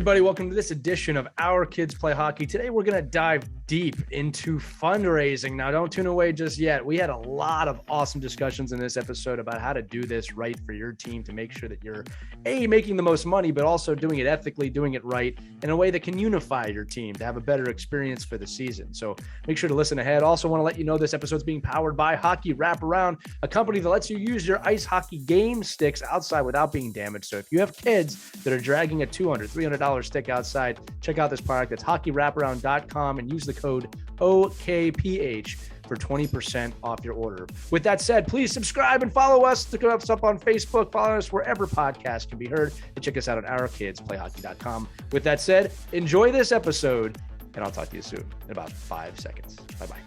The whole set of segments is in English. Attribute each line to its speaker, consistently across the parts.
Speaker 1: everybody. Welcome to this edition of Our Kids Play Hockey. Today, we're going to dive deep into fundraising. Now, don't tune away just yet. We had a lot of awesome discussions in this episode about how to do this right for your team to make sure that you're, A, making the most money, but also doing it ethically, doing it right in a way that can unify your team to have a better experience for the season. So make sure to listen ahead. Also want to let you know this episode is being powered by Hockey Wraparound, a company that lets you use your ice hockey game sticks outside without being damaged. So if you have kids that are dragging a $200, $300 stick outside, check out this product. It's hockeywraparound.com and use the code OKPH for 20% off your order. With that said, please subscribe and follow us. Look us up on Facebook, follow us wherever podcasts can be heard, and check us out on ourkidsplayhockey.com. With that said, enjoy this episode, and I'll talk to you soon in about 5 seconds. Bye-bye.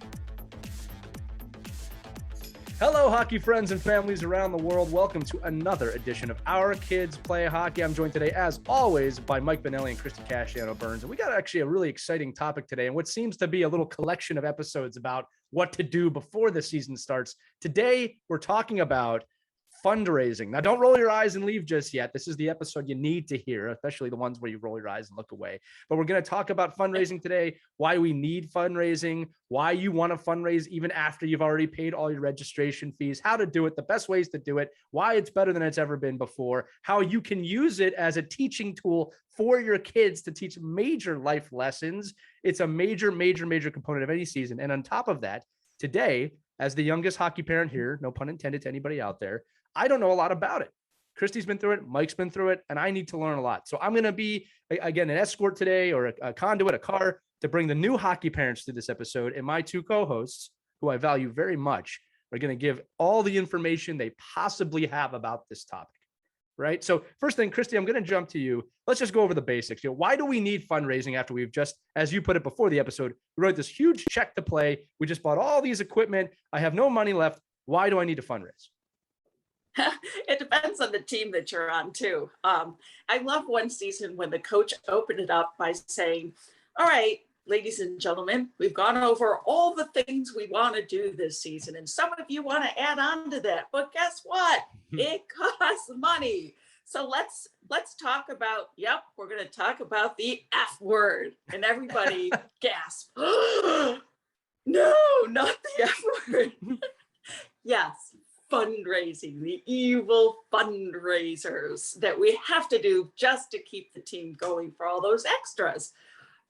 Speaker 1: Hello, hockey friends and families around the world. Welcome to another edition of Our Kids Play Hockey. I'm joined today, as always, by Mike Benelli and Christie Casciano-Burns. And we got actually a really exciting topic today, and what seems to be a little collection of episodes about what to do before the season starts. Today, we're talking about fundraising. Now, don't roll your eyes and leave just yet. This is the episode you need to hear, especially the ones where you roll your eyes and look away. But we're going to talk about fundraising today, why we need fundraising, why you want to fundraise even after you've already paid all your registration fees, how to do it, the best ways to do it, why it's better than it's ever been before, how you can use it as a teaching tool for your kids to teach major life lessons. It's a major component of any season. And on top of that, today, as the youngest hockey parent here, no pun intended to anybody out there, I don't know a lot about it. Christie's been through it, Mike's been through it, and I need to learn a lot. So I'm going to be, again, an escort today, or a conduit, a car, to bring the new hockey parents to this episode. And my two co-hosts, who I value very much, are going to give all the information they possibly have about this topic, right? So first thing, Christie, I'm going to jump to you. Let's just go over the basics. Why do we need fundraising after we've just, as you put it before the episode, we wrote this huge check to play. We just bought all these equipment. I have no money left. Why do I need to fundraise?
Speaker 2: It depends on the team that you're on too. I love one season when the coach opened it up by saying, all right, ladies and gentlemen, we've gone over all the things we want to do this season. And some of you want to add on to that, but guess what? It costs money. So let's talk about, we're going to talk about the F word. And everybody gasp. No, not the F word. Yes. Fundraising, the evil fundraisers that we have to do just to keep the team going for all those extras.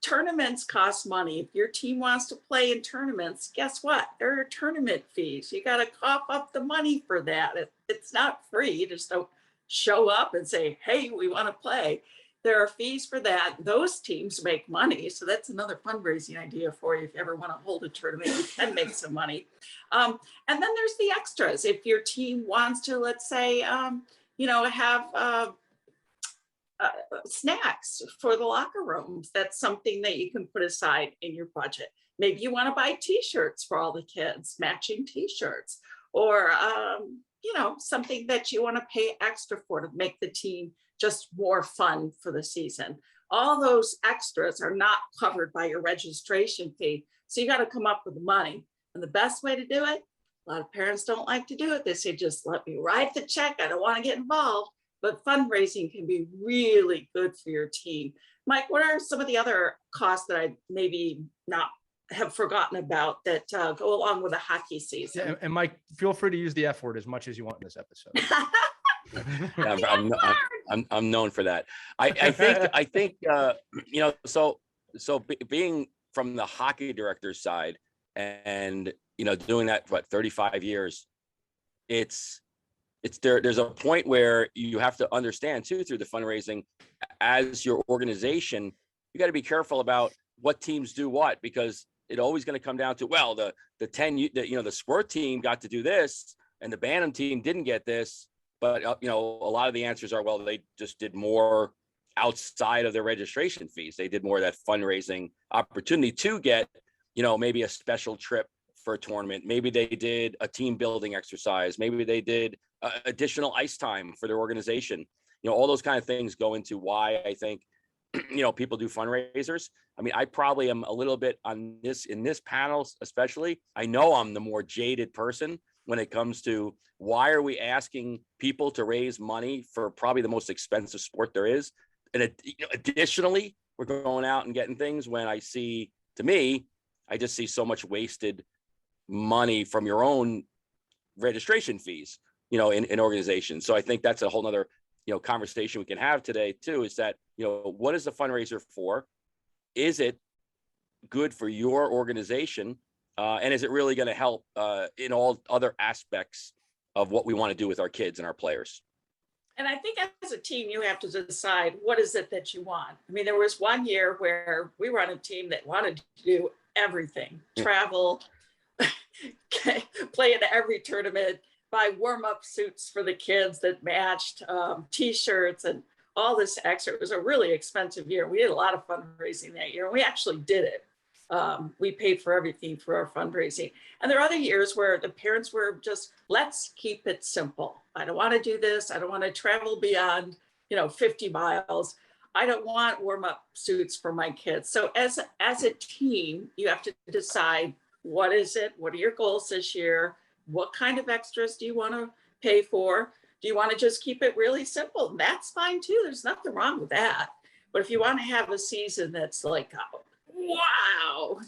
Speaker 2: Tournaments cost money. If your team wants to play in tournaments, guess what? There are tournament fees. You got to cough up the money for that. It's not free. You just don't show up and say, hey, we want to play. There are fees for that. Those teams make money. So that's another fundraising idea for you. If you ever want to hold a tournament, you can make some money. And then there's the extras. If your team wants to, let's say, have snacks for the locker rooms, that's something that you can put aside in your budget. Maybe you want to buy t-shirts for all the kids, matching t-shirts, or, something that you want to pay extra for to make the team just more fun for the season. All those extras are not covered by your registration fee. So you got to come up with the money. And the best way to do it, a lot of parents don't like to do it. They say, just let me write the check. I don't want to get involved. But fundraising can be really good for your team. Mike, what are some of the other costs that I maybe not have forgotten about that go along with a hockey season?
Speaker 1: Yeah, and Mike, feel free to use the F word as much as you want in this episode.
Speaker 3: I'm known for that. I think being from the hockey director's side and doing that for 35 years, there's a point where you have to understand too, through the fundraising, as your organization, you got to be careful about what teams do what, because it's always going to come down to, well, the sport team got to do this and the Bantam team didn't get this. But, a lot of the answers are, well, they just did more outside of their registration fees. They did more of that fundraising opportunity to get, maybe a special trip for a tournament. Maybe they did a team building exercise. Maybe they did additional ice time for their organization. All those kind of things go into why I think, people do fundraisers. I mean, I probably am a little bit in this panel, especially. I know I'm the more jaded person when it comes to why are we asking people to raise money for probably the most expensive sport there is, additionally, we're going out and getting things when I just see so much wasted money from your own registration fees, in organizations. So I think that's a whole nother, conversation we can have today too, is that, what is the fundraiser for? Is it good for your organization? And is it really going to help in all other aspects of what we want to do with our kids and our players?
Speaker 2: And I think as a team, you have to decide what is it that you want. I mean, there was one year where we were on a team that wanted to do everything, travel, play in every tournament, buy warm-up suits for the kids that matched, t-shirts and all this extra. It was a really expensive year. We did a lot of fundraising that year. We actually did it. We paid for everything for our fundraising. And there are other years where the parents were just, let's keep it simple. I don't want to do this. I don't want to travel beyond, 50 miles. I don't want warm-up suits for my kids. So as a team, you have to decide, what is it? What are your goals this year? What kind of extras do you want to pay for? Do you want to just keep it really simple? That's fine too. There's nothing wrong with that. But if you want to have a season that's like, wow,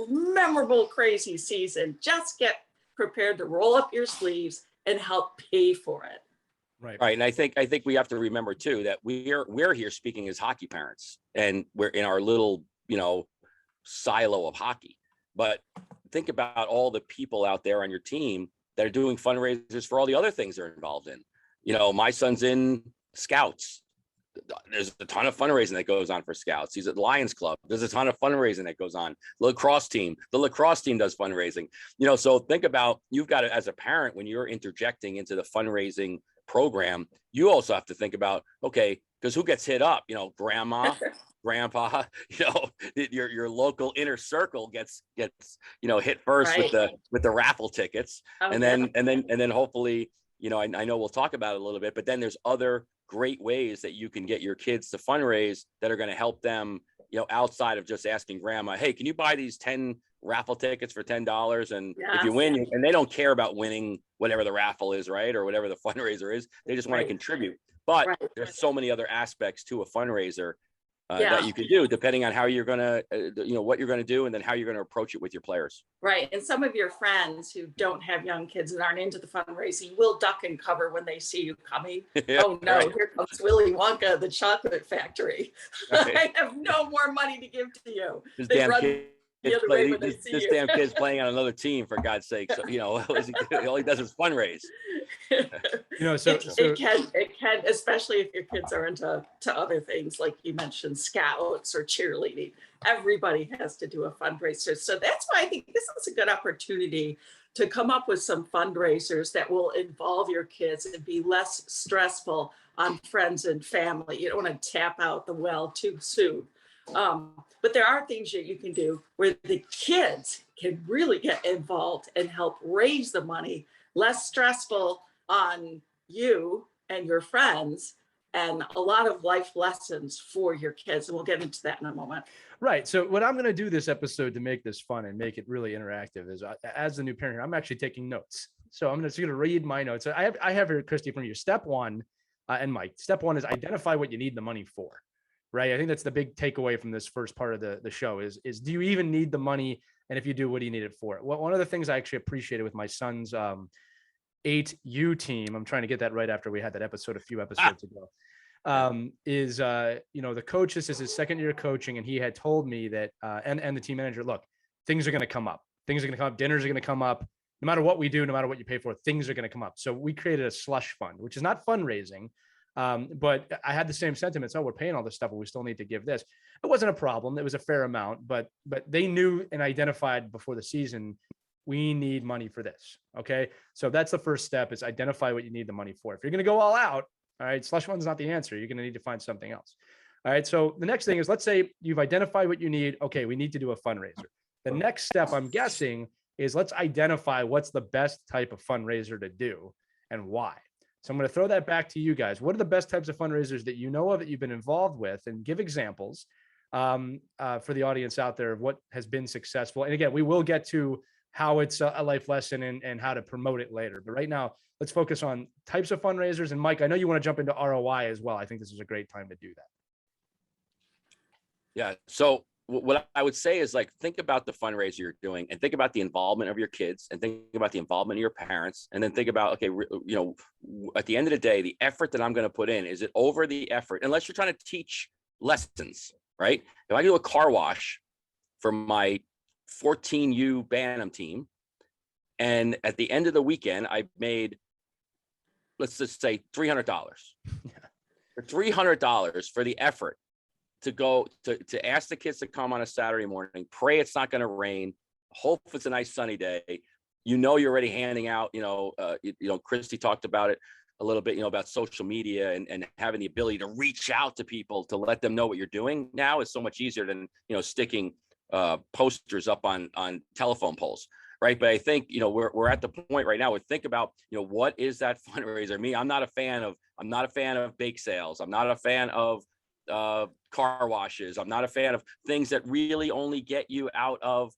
Speaker 2: memorable, crazy season, just get prepared to roll up your sleeves and help pay for it.
Speaker 3: Right. And I think we have to remember too that we're here speaking as hockey parents, and we're in our little, silo of hockey. But think about all the people out there on your team that are doing fundraisers for all the other things they're involved in. My son's in Scouts. There's a ton of fundraising that goes on for Scouts. He's at Lions Club. There's a ton of fundraising that goes on. The lacrosse team does fundraising. So think about, you've got to, as a parent, when you're interjecting into the fundraising program, you also have to think about, okay, because who gets hit up? Grandma, grandpa, your local inner circle gets hit first, right, with the raffle tickets. And then hopefully, I know we'll talk about it a little bit, but then there's other great ways that you can get your kids to fundraise that are going to help them, outside of just asking grandma, hey, can you buy these 10 raffle tickets for $10? And if you win, and they don't care about winning whatever the raffle is, right, or whatever the fundraiser is, they just want to contribute. But there's so many other aspects to a fundraiser that you can do, depending on how you're going to, what you're going to do, and then how you're going to approach it with your players.
Speaker 2: Right. And some of your friends who don't have young kids and aren't into the fundraising will duck and cover when they see you coming. Oh no, here comes Willy Wonka, the chocolate factory. I have no more money to give to you.
Speaker 3: This damn kid's playing on another team, for God's sake. So, all he does is fundraise.
Speaker 2: It can, especially if your kids are into other things, like you mentioned, Scouts or cheerleading. Everybody has to do a fundraiser. So that's why I think this is a good opportunity to come up with some fundraisers that will involve your kids and be less stressful on friends and family. You don't want to tap out the well too soon. But there are things that you can do where the kids can really get involved and help raise the money, less stressful on you and your friends, and a lot of life lessons for your kids. And we'll get into that in a moment.
Speaker 1: Right. So what I'm going to do this episode to make this fun and make it really interactive is, as the new parent here, I'm actually taking notes. So I'm just going to read my notes. I have here, Christie, from you. Step one, and Mike, step one is identify what you need the money for. Right. I think that's the big takeaway from this first part of the show is do you even need the money? And if you do, what do you need it for? Well, one of the things I actually appreciated with my son's 8U team, I'm trying to get that right after we had that episode a few episodes ago, is the coach, this is his second year of coaching, and he had told me that, and the team manager, look, things are going to come up. Things are going to come up. Dinners are going to come up. No matter what we do, no matter what you pay for, things are going to come up. So we created a slush fund, which is not fundraising. But I had the same sentiments. Oh, we're paying all this stuff, but we still need to give this. It wasn't a problem. It was a fair amount, but they knew and identified before the season, we need money for this. Okay. So that's the first step, is identify what you need the money for. If you're going to go all out, all right, slush fund's not the answer. You're going to need to find something else. All right. So the next thing is, let's say you've identified what you need. Okay. We need to do a fundraiser. The next step, I'm guessing, is let's identify what's the best type of fundraiser to do and why. So I'm going to throw that back to you guys. What are the best types of fundraisers that you know of, that you've been involved with, and give examples for the audience out there of what has been successful. And again, we will get to how it's a life lesson and how to promote it later. But right now, let's focus on types of fundraisers. And Mike, I know you want to jump into ROI as well. I think this is a great time to do that.
Speaker 3: Yeah. So what I would say is, like, think about the fundraiser you're doing, and think about the involvement of your kids, and think about the involvement of your parents, and then think about, okay, at the end of the day, the effort that I'm going to put in, is it over the effort? Unless you're trying to teach lessons, right? If I do a car wash for my 14U Bantam team, and at the end of the weekend, I made, let's just say $300. For $300 for the effort to go to ask the kids to come on a Saturday morning, pray it's not going to rain, hope it's a nice sunny day. You're already handing out, Christie talked about it a little bit, about social media and having the ability to reach out to people to let them know what you're doing now is so much easier than, sticking posters up on telephone poles. Right. But I think, we're at the point right now where think about, what is that fundraiser? Me, I'm not a fan of bake sales. I'm not a fan of car washes. I'm not a fan of things that really only get you out of,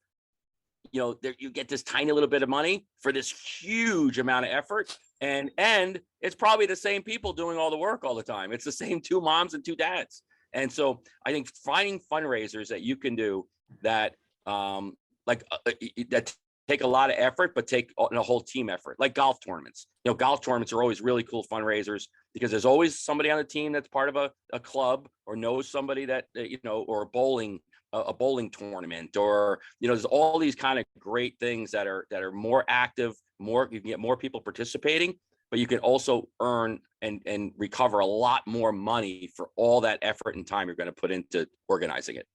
Speaker 3: you get this tiny little bit of money for this huge amount of effort. And it's probably the same people doing all the work all the time. It's the same 2 moms and 2 dads. And so I think finding fundraisers that you can do that, that take a lot of effort, but take a whole team effort, like golf tournaments. Golf tournaments are always really cool fundraisers because there's always somebody on the team that's part of a club or knows somebody that, or a bowling tournament, or, there's all these kind of great things that are more active, you can get more people participating, but you can also earn and recover a lot more money for all that effort and time you're going to put into organizing it.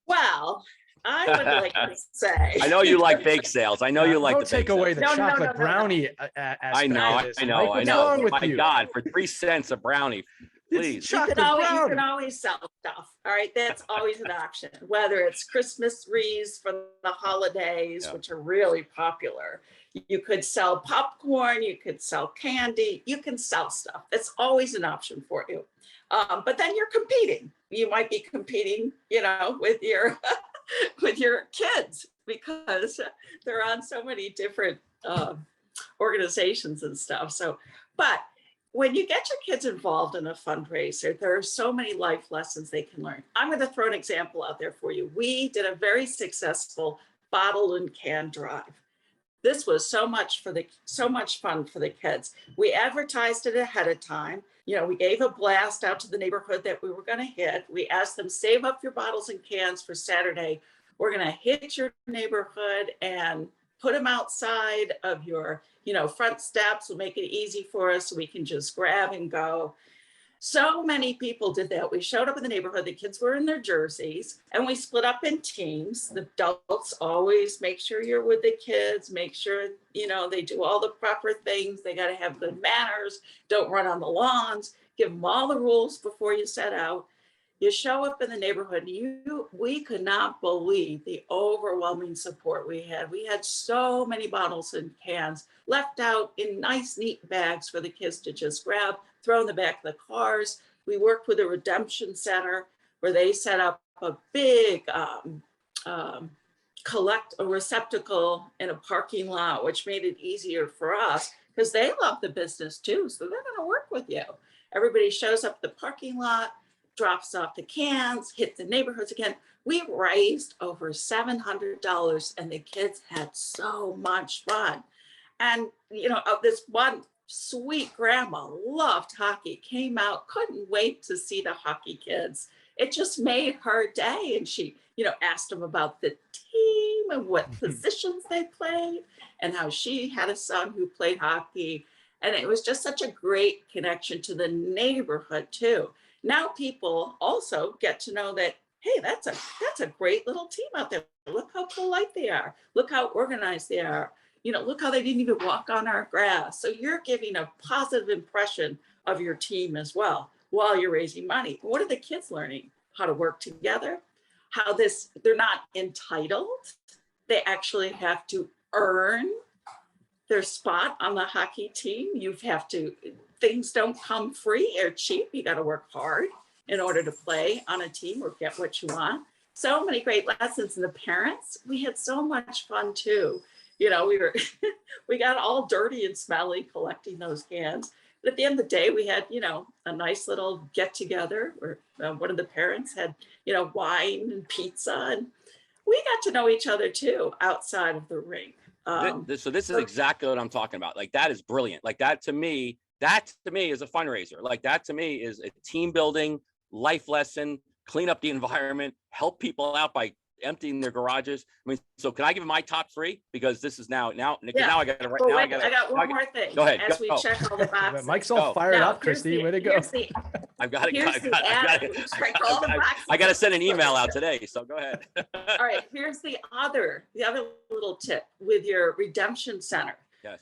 Speaker 2: Well, I would like to say.
Speaker 3: I know you like bake sales. I know you like.
Speaker 1: Don't take away the chocolate brownie.
Speaker 3: I know.
Speaker 1: What's wrong with you?
Speaker 3: My God, for 3 cents a brownie, please.
Speaker 2: You can always sell stuff. All right, that's always an option. Whether it's Christmas wreaths for the holidays, which are really popular. You could sell popcorn. You could sell candy. You can sell stuff. That's always an option for you. But then you're competing. You might be competing, with your with your kids because they're on so many different organizations and stuff. So, but when you get your kids involved in a fundraiser, there are so many life lessons they can learn. I'm going to throw an example out there for you. We did a very successful bottle and can drive. This was so much fun for the kids. We advertised it ahead of time. We gave a blast out to the neighborhood that we were going to hit. We asked them, save up your bottles and cans for Saturday. We're going to hit your neighborhood and put them outside of your, front steps. Will make it easy for us so we can just grab and go. So many people did that. We showed up in the neighborhood. The kids were in their jerseys and we split up in teams. The adults always make sure you're with the kids, make sure, they do all the proper things. They got to have good manners. Don't run on the lawns. Give them all the rules before you set out. You show up in the neighborhood. We could not believe the overwhelming support we had. We had so many bottles and cans left out in nice, neat bags for the kids to just grab, throw in the back of the cars. We worked with a redemption center where they set up a big receptacle in a parking lot, which made it easier for us because they love the business too. So they're going to work with you. Everybody shows up at the parking lot, drops off the cans, hit the neighborhoods again. We raised over $700 and the kids had so much fun. And, this one sweet grandma loved hockey, came out, couldn't wait to see the hockey kids. It just made her day. And she, asked them about the team and what positions they played and how she had a son who played hockey. And it was just such a great connection to the neighborhood too. Now people also get to know that, hey, that's a great little team out there. Look how polite they are. Look how organized they are. Look how they didn't even walk on our grass. So you're giving a positive impression of your team as well while you're raising money. What are the kids learning? How to work together, they're not entitled. They actually have to earn their spot on the hockey team. Things don't come free or cheap. You got to work hard in order to play on a team or get what you want. So many great lessons. And the parents, we had so much fun too. We got all dirty and smelly collecting those cans, But at the end of the day, we had, a nice little get together where one of the parents had, wine and pizza, and we got to know each other too outside of the ring.
Speaker 3: So this is exactly what I'm talking about. Like, that is brilliant. Like, that to me is a fundraiser. Like, that to me is a team building life lesson. Clean up the environment, help people out by emptying their garages. I mean, so can I give my top three? Because this is now
Speaker 2: Yeah.
Speaker 3: I got to write.
Speaker 2: Well,
Speaker 3: Now
Speaker 2: I got one more thing.
Speaker 3: Go ahead.
Speaker 2: As we check all the boxes.
Speaker 1: Mike's all fired
Speaker 2: Now,
Speaker 1: up, Christie. Way to go.
Speaker 3: I've got to.
Speaker 2: Check all the boxes.
Speaker 3: I got to send an email out today. So go ahead.
Speaker 2: All right. Here's the other little tip with your redemption center.
Speaker 3: Yes.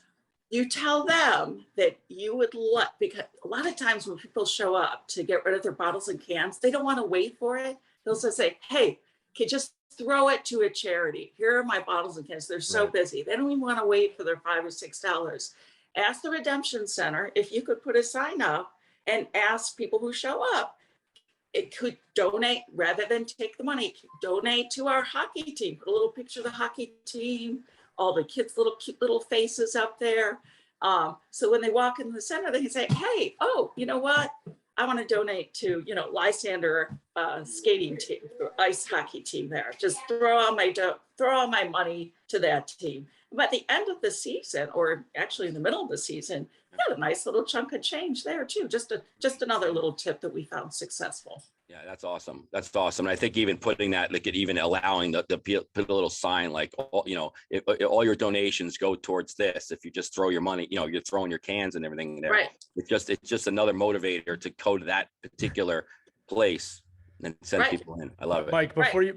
Speaker 2: You tell them that you would because a lot of times when people show up to get rid of their bottles and cans, they don't want to wait for it. They'll just say, hey, can you just throw it to a charity? Here are my bottles and cans. They're so busy. They don't even want to wait for their $5 or $6. Ask the Redemption Center if you could put a sign up and ask people who show up, it could donate rather than take the money, donate to our hockey team, put a little picture of the hockey team, all the kids' cute little faces up there. So when they walk in the center, they can say, hey, oh, you know what? I want to donate to, Lysander skating team, or ice hockey team there. Just throw all my money to that team. By the end of the season, or actually in the middle of the season, you got a nice little chunk of change there too. Just another little tip that we found successful.
Speaker 3: Yeah, that's awesome. That's awesome. And I think even putting that, like, even allowing the put a little sign like, if all your donations go towards this. If you just throw your money, you're throwing your cans and everything there.
Speaker 2: Right.
Speaker 3: It's just another motivator to go to that particular place and send people in. I love it.
Speaker 1: Mike, before you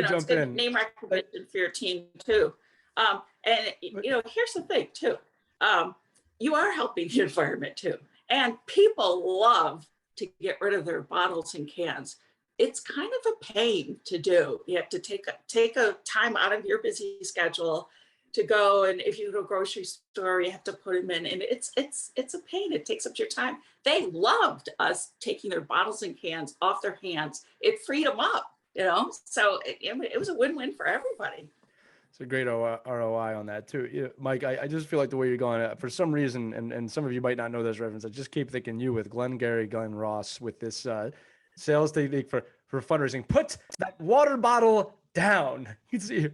Speaker 1: jump in,
Speaker 2: name recognition for your team too. And here's the thing too. You are helping the environment too, and people love to get rid of their bottles and cans. It's kind of a pain to do. You have to take a time out of your busy schedule to go, and if you go to a grocery store, you have to put them in, and it's a pain. It takes up your time. They loved us taking their bottles and cans off their hands. It freed them up, so it was a win-win for everybody.
Speaker 1: It's a great ROI on that too. Mike, I just feel like the way you're going, for some reason, and some of you might not know this reference, I just keep thinking you with Glenn Ross with this sales technique for fundraising. Put that water bottle down. You can see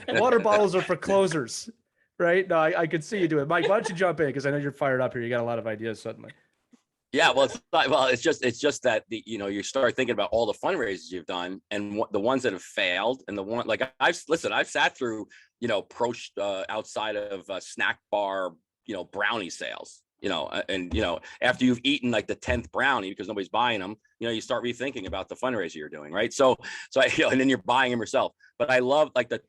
Speaker 1: water bottles are for closers, right? No, I could see you do it. Mike, why don't you jump in? Because I know you're fired up here. You got a lot of ideas suddenly.
Speaker 3: Yeah, well, it's just that you start thinking about all the fundraisers you've done and the ones that have failed, and the one like I've sat through outside of snack bar brownie sales, and after you've eaten like the 10th brownie because nobody's buying them, you start rethinking about the fundraiser you're doing, right? So and then you're buying them yourself. But I love the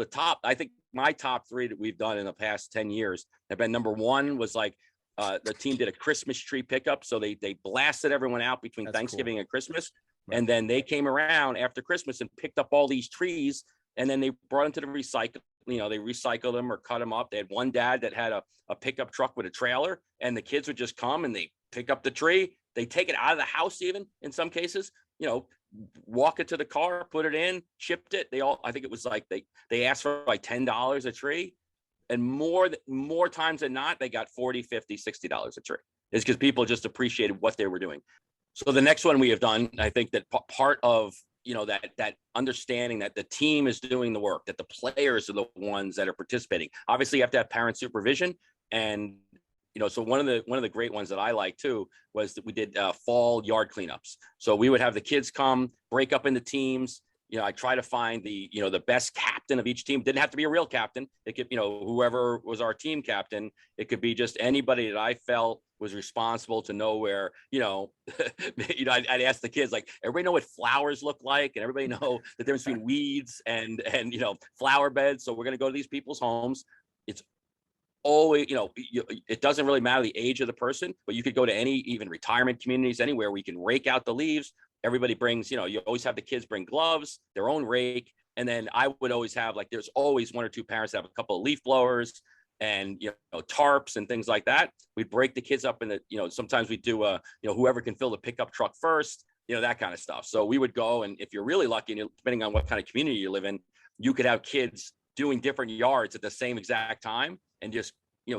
Speaker 3: top. I think my top three that we've done in the past 10 years have been, number one was like. The team did a Christmas tree pickup. So they blasted everyone out between Thanksgiving and Christmas. Right. And then they came around after Christmas and picked up all these trees. And then they brought them to the recycle. They recycled them or cut them up. They had one dad that had a pickup truck with a trailer, and the kids would just come and they pick up the tree. They take it out of the house, even in some cases, walk it to the car, put it in, chipped it. I think it was like they asked for like $10 a tree. And more times than not, they got $40, $50, $60 a tree. It's because people just appreciated what they were doing. So the next one we have done, I think that part of that understanding that the team is doing the work, that the players are the ones that are participating. Obviously, you have to have parent supervision, and so one of the great ones that I like too was that we did fall yard cleanups. So we would have the kids come, break up into teams. I try to find the best captain of each team. Didn't have to be a real captain. It could, whoever was our team captain. It could be just anybody that I felt was responsible to know where, I'd ask the kids, like, everybody know what flowers look like, and everybody know the difference between weeds and flower beds. So we're going to go to these people's homes. It's always, it doesn't really matter the age of the person, but you could go to any, even retirement communities, anywhere where you can rake out the leaves. Everybody brings, you always have the kids bring gloves, their own rake. And then I would always have, there's always one or two parents that have a couple of leaf blowers and, tarps and things like that. We'd break the kids up in sometimes we do, whoever can fill the pickup truck first, that kind of stuff. So we would go, and if you're really lucky, and depending on what kind of community you live in, you could have kids doing different yards at the same exact time and just,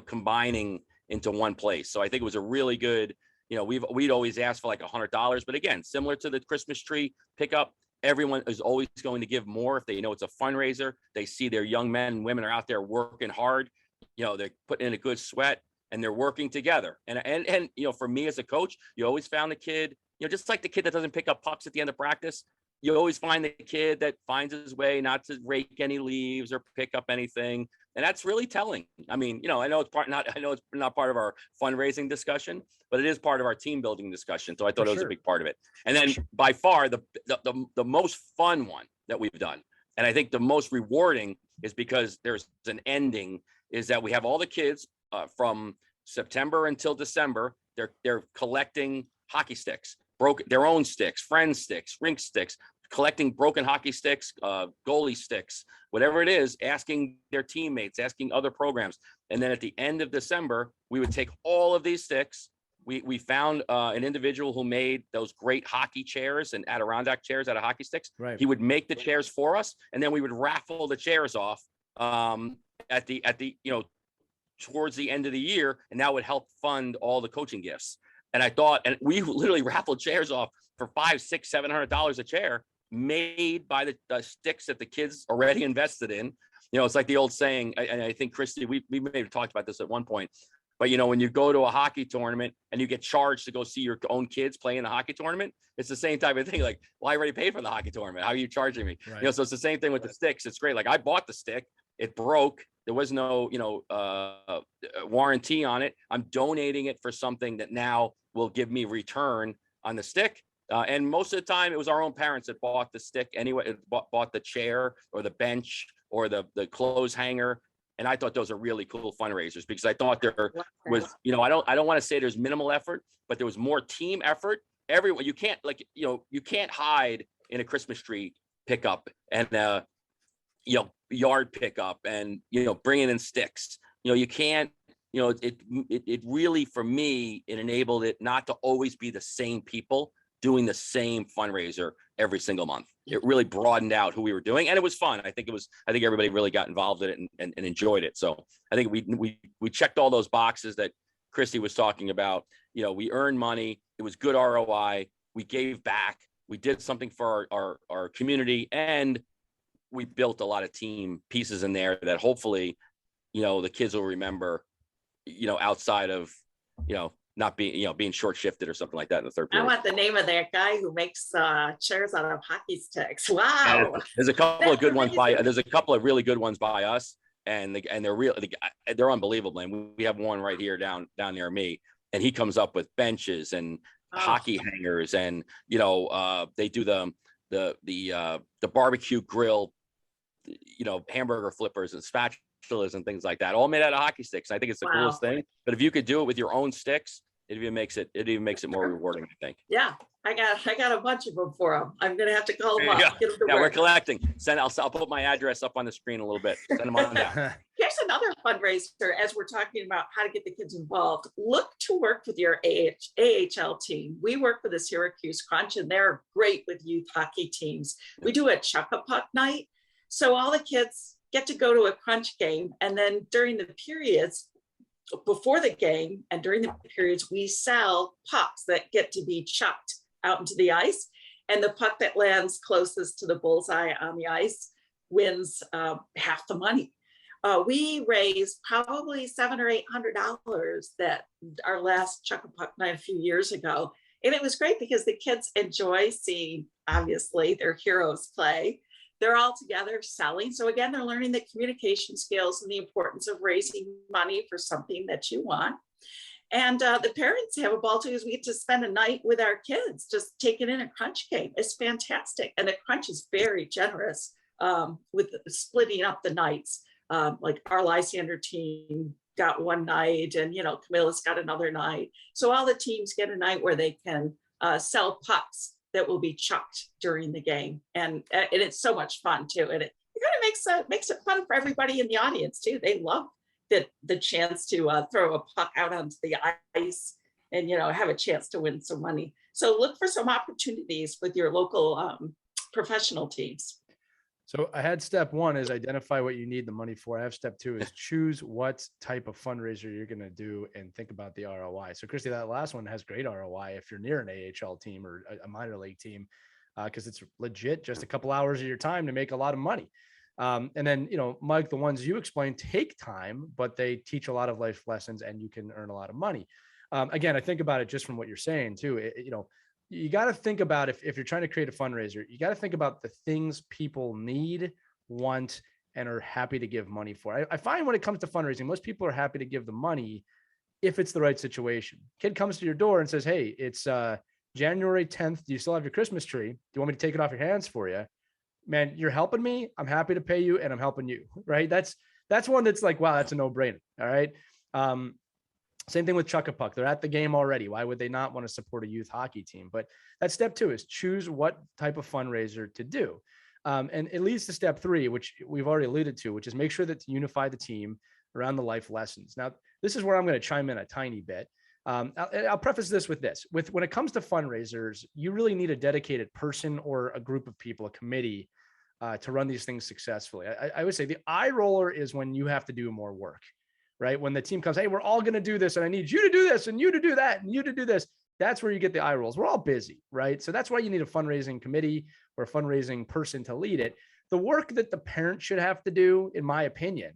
Speaker 3: combining, into one place. So I think it was a really good, we'd always ask for like $100, but again, similar to the Christmas tree pickup, everyone is always going to give more if they know it's a fundraiser. They see their young men and women are out there working hard. They're putting in a good sweat and they're working together. And for me as a coach, you always found the kid, just like the kid that doesn't pick up pucks at the end of practice, you always find the kid that finds his way not to rake any leaves or pick up anything. And that's really telling. I mean, I know it's not part of our fundraising discussion, but it is part of our team building discussion. So I thought it was a big part of it. And then by far the most fun one that we've done, and I think the most rewarding, is because there's an ending, is that we have all the kids from September until December. They're collecting hockey sticks, their own sticks, friends sticks, rink sticks, collecting broken hockey sticks, goalie sticks, whatever it is, asking their teammates, asking other programs. And then at the end of December, we would take all of these sticks. We found an individual who made those great hockey chairs and Adirondack chairs out of hockey sticks.
Speaker 1: Right.
Speaker 3: He would make the chairs for us, and then we would raffle the chairs off at the towards the end of the year, and that would help fund all the coaching gifts. And I thought, and we literally raffled chairs off for $500, $600, $700 a chair, made by the sticks that the kids already invested in. It's like the old saying, and I think Christie, we may have talked about this at one point, but when you go to a hockey tournament and you get charged to go see your own kids play in the hockey tournament, it's the same type of thing. Like, well, I already paid for the hockey tournament. How are you charging me?
Speaker 1: Right.
Speaker 3: So it's the same thing with the sticks. It's great. Like, I bought the stick, it broke. There was no, warranty on it. I'm donating it for something that now will give me return on the stick. And most of the time, it was our own parents that bought the stick anyway, bought the chair or the bench or the clothes hanger. And I thought those are really cool fundraisers, because I thought there was, I don't want to say there's minimal effort, but there was more team effort. Everyone, you can't you can't hide in a Christmas tree pickup and yard pickup and bringing in sticks. You can't. It really, for me, it enabled it not to always be the same people doing the same fundraiser every single month. It really broadened out who we were doing, and it was fun. I think everybody really got involved in it and enjoyed it. So I think we checked all those boxes that Christie was talking about. We earned money. It was good ROI. We gave back. We did something for our community, and we built a lot of team pieces in there that hopefully, the kids will remember, outside of, not being short shifted or something like that in the third period.
Speaker 2: I want the name of that guy who makes chairs out of hockey sticks. Wow.
Speaker 3: There's a couple of good ones there's a couple of really good ones by us, and they're unbelievable. And we have one right here down near me, and he comes up with benches and hockey hangers, and they do the barbecue grill, hamburger flippers and spatulas and things like that, all made out of hockey sticks. I think it's the coolest thing. But if you could do it with your own sticks, it even makes it more rewarding, I think.
Speaker 2: Yeah, I got a bunch of them for him. I'm gonna have to call them up. Get them to
Speaker 3: Yeah,
Speaker 2: work.
Speaker 3: we're collecting. I'll put my address up on the screen a little bit. Send them on down.
Speaker 2: Here's another fundraiser, as we're talking about how to get the kids involved. Look to work with your AHL team. We work with the Syracuse Crunch, and they're great with youth hockey teams. We do a chuck-a-puck night. So all the kids get to go to a Crunch game, and then during the periods, before the game and during the periods, we sell pucks that get to be chucked out into the ice. And the puck that lands closest to the bullseye on the ice wins half the money. We raised probably $700 or $800 that our last Chuck-a-Puck night a few years ago. And it was great because the kids enjoy seeing, obviously, their heroes play. They're all together selling. So again, they're learning the communication skills and the importance of raising money for something that you want. And the parents have a ball too, as we get to spend a night with our kids, just taking in a Crunch game. It's fantastic. And the Crunch is very generous with splitting up the nights. Like our Lysander team got one night, and Camilla's got another night. So all the teams get a night where they can sell pucks that will be chucked during the game. And it's so much fun too. And it kind of makes it fun for everybody in the audience too. They love the chance to throw a puck out onto the ice and, have a chance to win some money. So look for some opportunities with your local professional teams.
Speaker 1: So I had step one is identify what you need the money for. I have step two is choose what type of fundraiser you're going to do and think about the ROI. So Christy, that last one has great ROI if you're near an AHL team or a minor league team, because it's legit just a couple hours of your time to make a lot of money. And then, Mike, the ones you explained take time, but they teach a lot of life lessons and you can earn a lot of money. Again, I think about it just from what you're saying too. You got to think about if you're trying to create a fundraiser, you got to think about the things people need, want, and are happy to give money for. I find when it comes to fundraising, most people are happy to give the money if it's the right situation. Kid comes to your door and says, hey, it's January 10th. Do you still have your Christmas tree? Do you want me to take it off your hands for you? Man, you're helping me. I'm happy to pay you and I'm helping you, right? That's one that's like, wow, that's a no-brainer. All right. Same thing with Chuck a Puck. They're at the game already. Why would they not want to support a youth hockey team? But that's step two is choose what type of fundraiser to do. And it leads to step three, which we've already alluded to, which is make sure that to unify the team around the life lessons. Now, this is where I'm going to chime in a tiny bit. I'll preface this with this. When it comes to fundraisers, you really need a dedicated person or a group of people, a committee, to run these things successfully. I would say the eye roller is when you have to do more work. Right? When the team comes, hey, we're all going to do this and I need you to do this and you to do that and you to do this. That's where you get the eye rolls. We're all busy, right? So that's why you need a fundraising committee or a fundraising person to lead it. The work that the parent should have to do, in my opinion,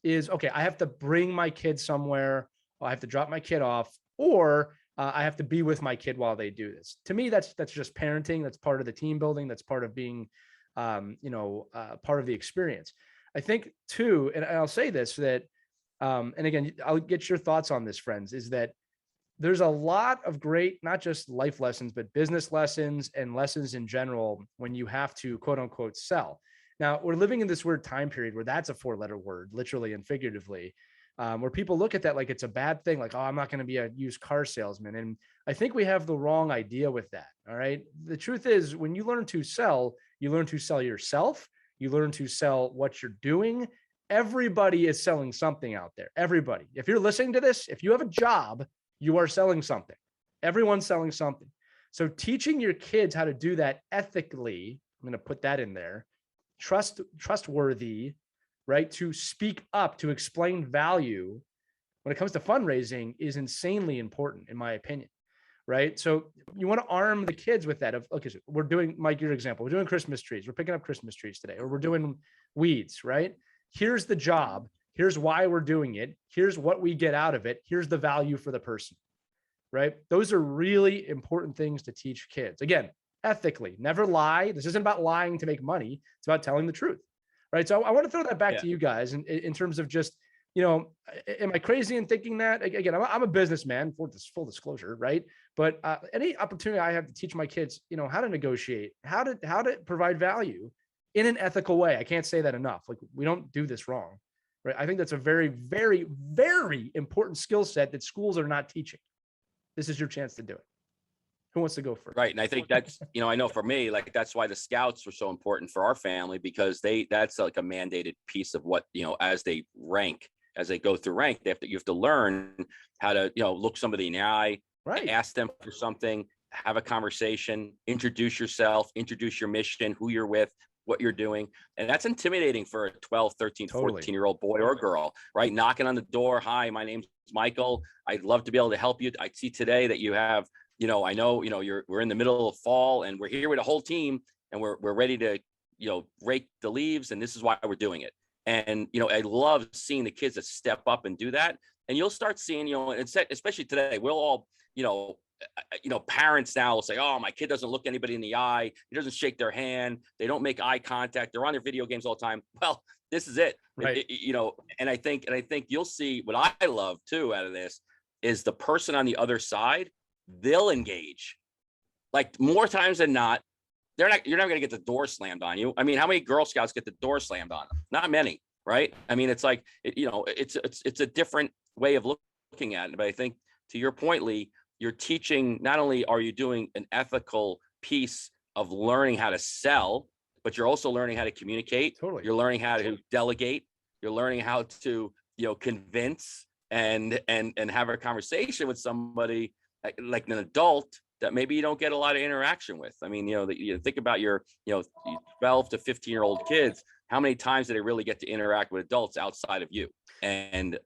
Speaker 1: is, okay, I have to bring my kid somewhere. I have to drop my kid off, or I have to be with my kid while they do this. To me, that's just parenting. That's part of the team building. That's part of being, part of the experience. I think too, and I'll say this, that and again, I'll get your thoughts on this, friends, is that there's a lot of great, not just life lessons, but business lessons and lessons in general when you have to, quote unquote, sell. Now, we're living in this weird time period where that's a 4-letter word, literally and figuratively, where people look at that like it's a bad thing, like, oh, I'm not going to be a used car salesman. And I think we have the wrong idea with that. All right. The truth is, when you learn to sell, you learn to sell yourself, you learn to sell what you're doing. Everybody is selling something out there. Everybody. If you're listening to this, if you have a job, you are selling something. Everyone's selling something. So teaching your kids how to do that ethically, I'm going to put that in there, trustworthy, right? To speak up, to explain value when it comes to fundraising is insanely important, in my opinion. Right. So you want to arm the kids with that. Okay, so we're doing, Mike, your example, we're doing Christmas trees. We're picking up Christmas trees today, or we're doing weeds, right? Here's the job. Here's why we're doing it. Here's what we get out of it. Here's the value for the person, right? Those are really important things to teach kids. Again, ethically, never lie. This isn't about lying to make money. It's about telling the truth, right? So I want to throw that back to you guys in terms of just, am I crazy in thinking that? Again, I'm a businessman, for this full disclosure, right? But any opportunity I have to teach my kids, how to negotiate, how to provide value in an ethical way. I can't say that enough. Like, we don't do this wrong, right? I think that's a very, very, very important skill set that schools are not teaching. This is your chance to do it. Who wants to go first?
Speaker 3: Right. And I think that's, I know for me, like, that's why the scouts were so important for our family, because that's like a mandated piece of what, as they go through rank, you have to learn how to, look somebody in the eye, right? Ask them for something, have a conversation, introduce yourself, introduce your mission, who you're with, what you're doing. And that's intimidating for a 12, 13, 14-year-old boy or girl, right? Knocking on the door. Hi, my name's Michael. I'd love to be able to help you. I see today that you have, I know, we're in the middle of fall and we're here with a whole team and we're ready to, rake the leaves. And this is why we're doing it. And, I love seeing the kids that step up and do that. And you'll start seeing, especially today, we'll all, parents now will say, oh, my kid doesn't look anybody in the eye. He doesn't shake their hand. They don't make eye contact. They're on their video games all the time. Well, this is it.
Speaker 1: Right.
Speaker 3: And I think you'll see what I love too out of this is the person on the other side, they'll engage. Like, more times than not, you're never going to get the door slammed on you. I mean, how many Girl Scouts get the door slammed on them? Not many, right? I mean, it's like, it's a different way of looking at it. But I think, to your point, Lee, you're teaching, not only are you doing an ethical piece of learning how to sell, but you're also learning how to communicate.
Speaker 1: Totally.
Speaker 3: You're learning how to delegate. You're learning how to, convince and have a conversation with somebody like an adult that maybe you don't get a lot of interaction with. I mean, you think about your, 12 to 15-year-old kids, how many times do they really get to interact with adults outside of you? And,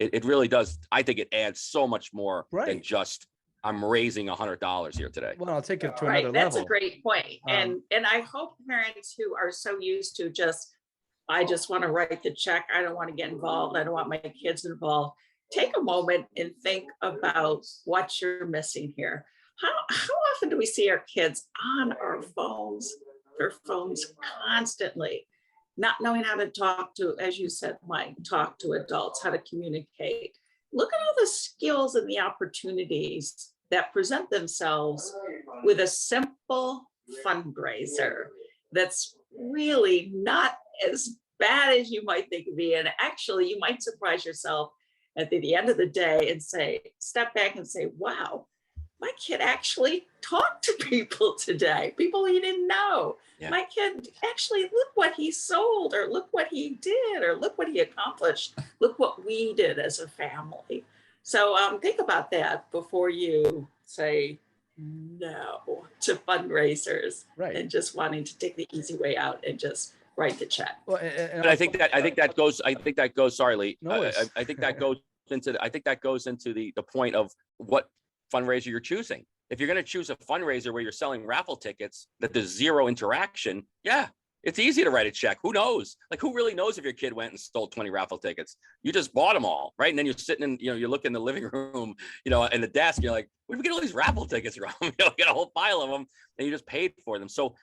Speaker 3: it really does. I think it adds so much more than just, I'm raising $100 here today.
Speaker 1: Well, I'll take it to
Speaker 2: Right.
Speaker 1: another
Speaker 2: That's
Speaker 1: level.
Speaker 2: a great point. And I hope parents who are so used to I just want to write the check. I don't want to get involved. I don't want my kids involved. Take a moment and think about what you're missing here. How often do we see our kids on their phones constantly, not knowing how to talk to, as you said, Mike, talk to adults, how to communicate. Look at all the skills and the opportunities that present themselves with a simple fundraiser that's really not as bad as you might think of it. And actually, you might surprise yourself at the end of the day and step back and say, wow, my kid actually talked to people today, people he didn't know. Yeah. My kid actually, look what he sold, or look what he did, or look what he accomplished. Look what we did as a family. So think about that before you say no to fundraisers, and just wanting to take the easy way out and just write the check.
Speaker 1: Well,
Speaker 3: and I think that goes. Sorry, Lee. No, I think that goes into the point of what fundraiser you're choosing. If you're going to choose a fundraiser where you're selling raffle tickets that there's zero interaction, yeah, it's easy to write a check. Who knows? Like, who really knows if your kid went and stole 20 raffle tickets? You just bought them all, right? And then you're sitting in, you look in the living room, in the desk, and you're like, where did we get all these raffle tickets from? Get a whole pile of them, and you just paid for them. So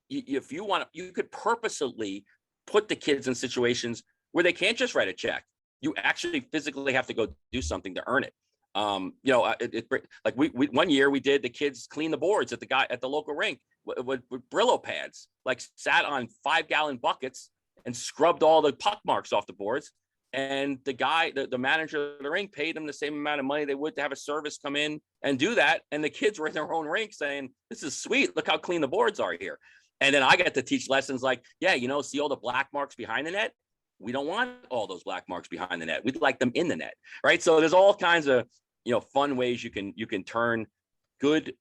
Speaker 3: if you want, you could purposely put the kids in situations where they can't just write a check. You actually physically have to go do something to earn it. Like we one year we did the kids clean the boards at the local rink with Brillo pads, like sat on 5-gallon buckets and scrubbed all the puck marks off the boards. And the manager of the rink paid them the same amount of money they would to have a service come in and do that. And the kids were in their own rink saying, this is sweet. Look how clean the boards are here. And then I get to teach lessons like, see all the black marks behind the net? We don't want all those black marks behind the net. We'd like them in the net, right? So there's all kinds of, fun ways you can turn good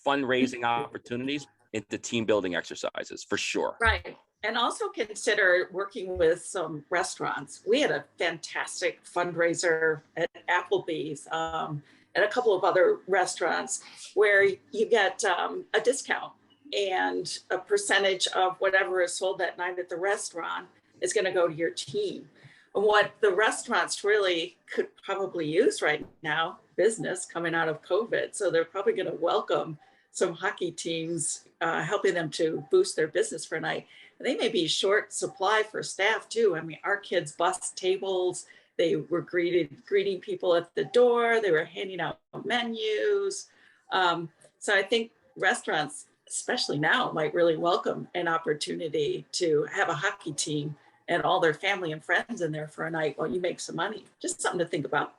Speaker 3: fundraising opportunities into team building exercises, for sure.
Speaker 2: Right. And also consider working with some restaurants. We had a fantastic fundraiser at Applebee's and a couple of other restaurants where you get a discount, and a percentage of whatever is sold that night at the restaurant is going to go to your team. And what the restaurants really could probably use right now, business coming out of COVID. So they're probably going to welcome some hockey teams, helping them to boost their business for a night. And they may be short supply for staff too. I mean, our kids bussed tables. They were greeting people at the door. They were handing out menus. So I think restaurants, especially now, might really welcome an opportunity to have a hockey team and all their family and friends in there for a night while you make some money. Just something to think about.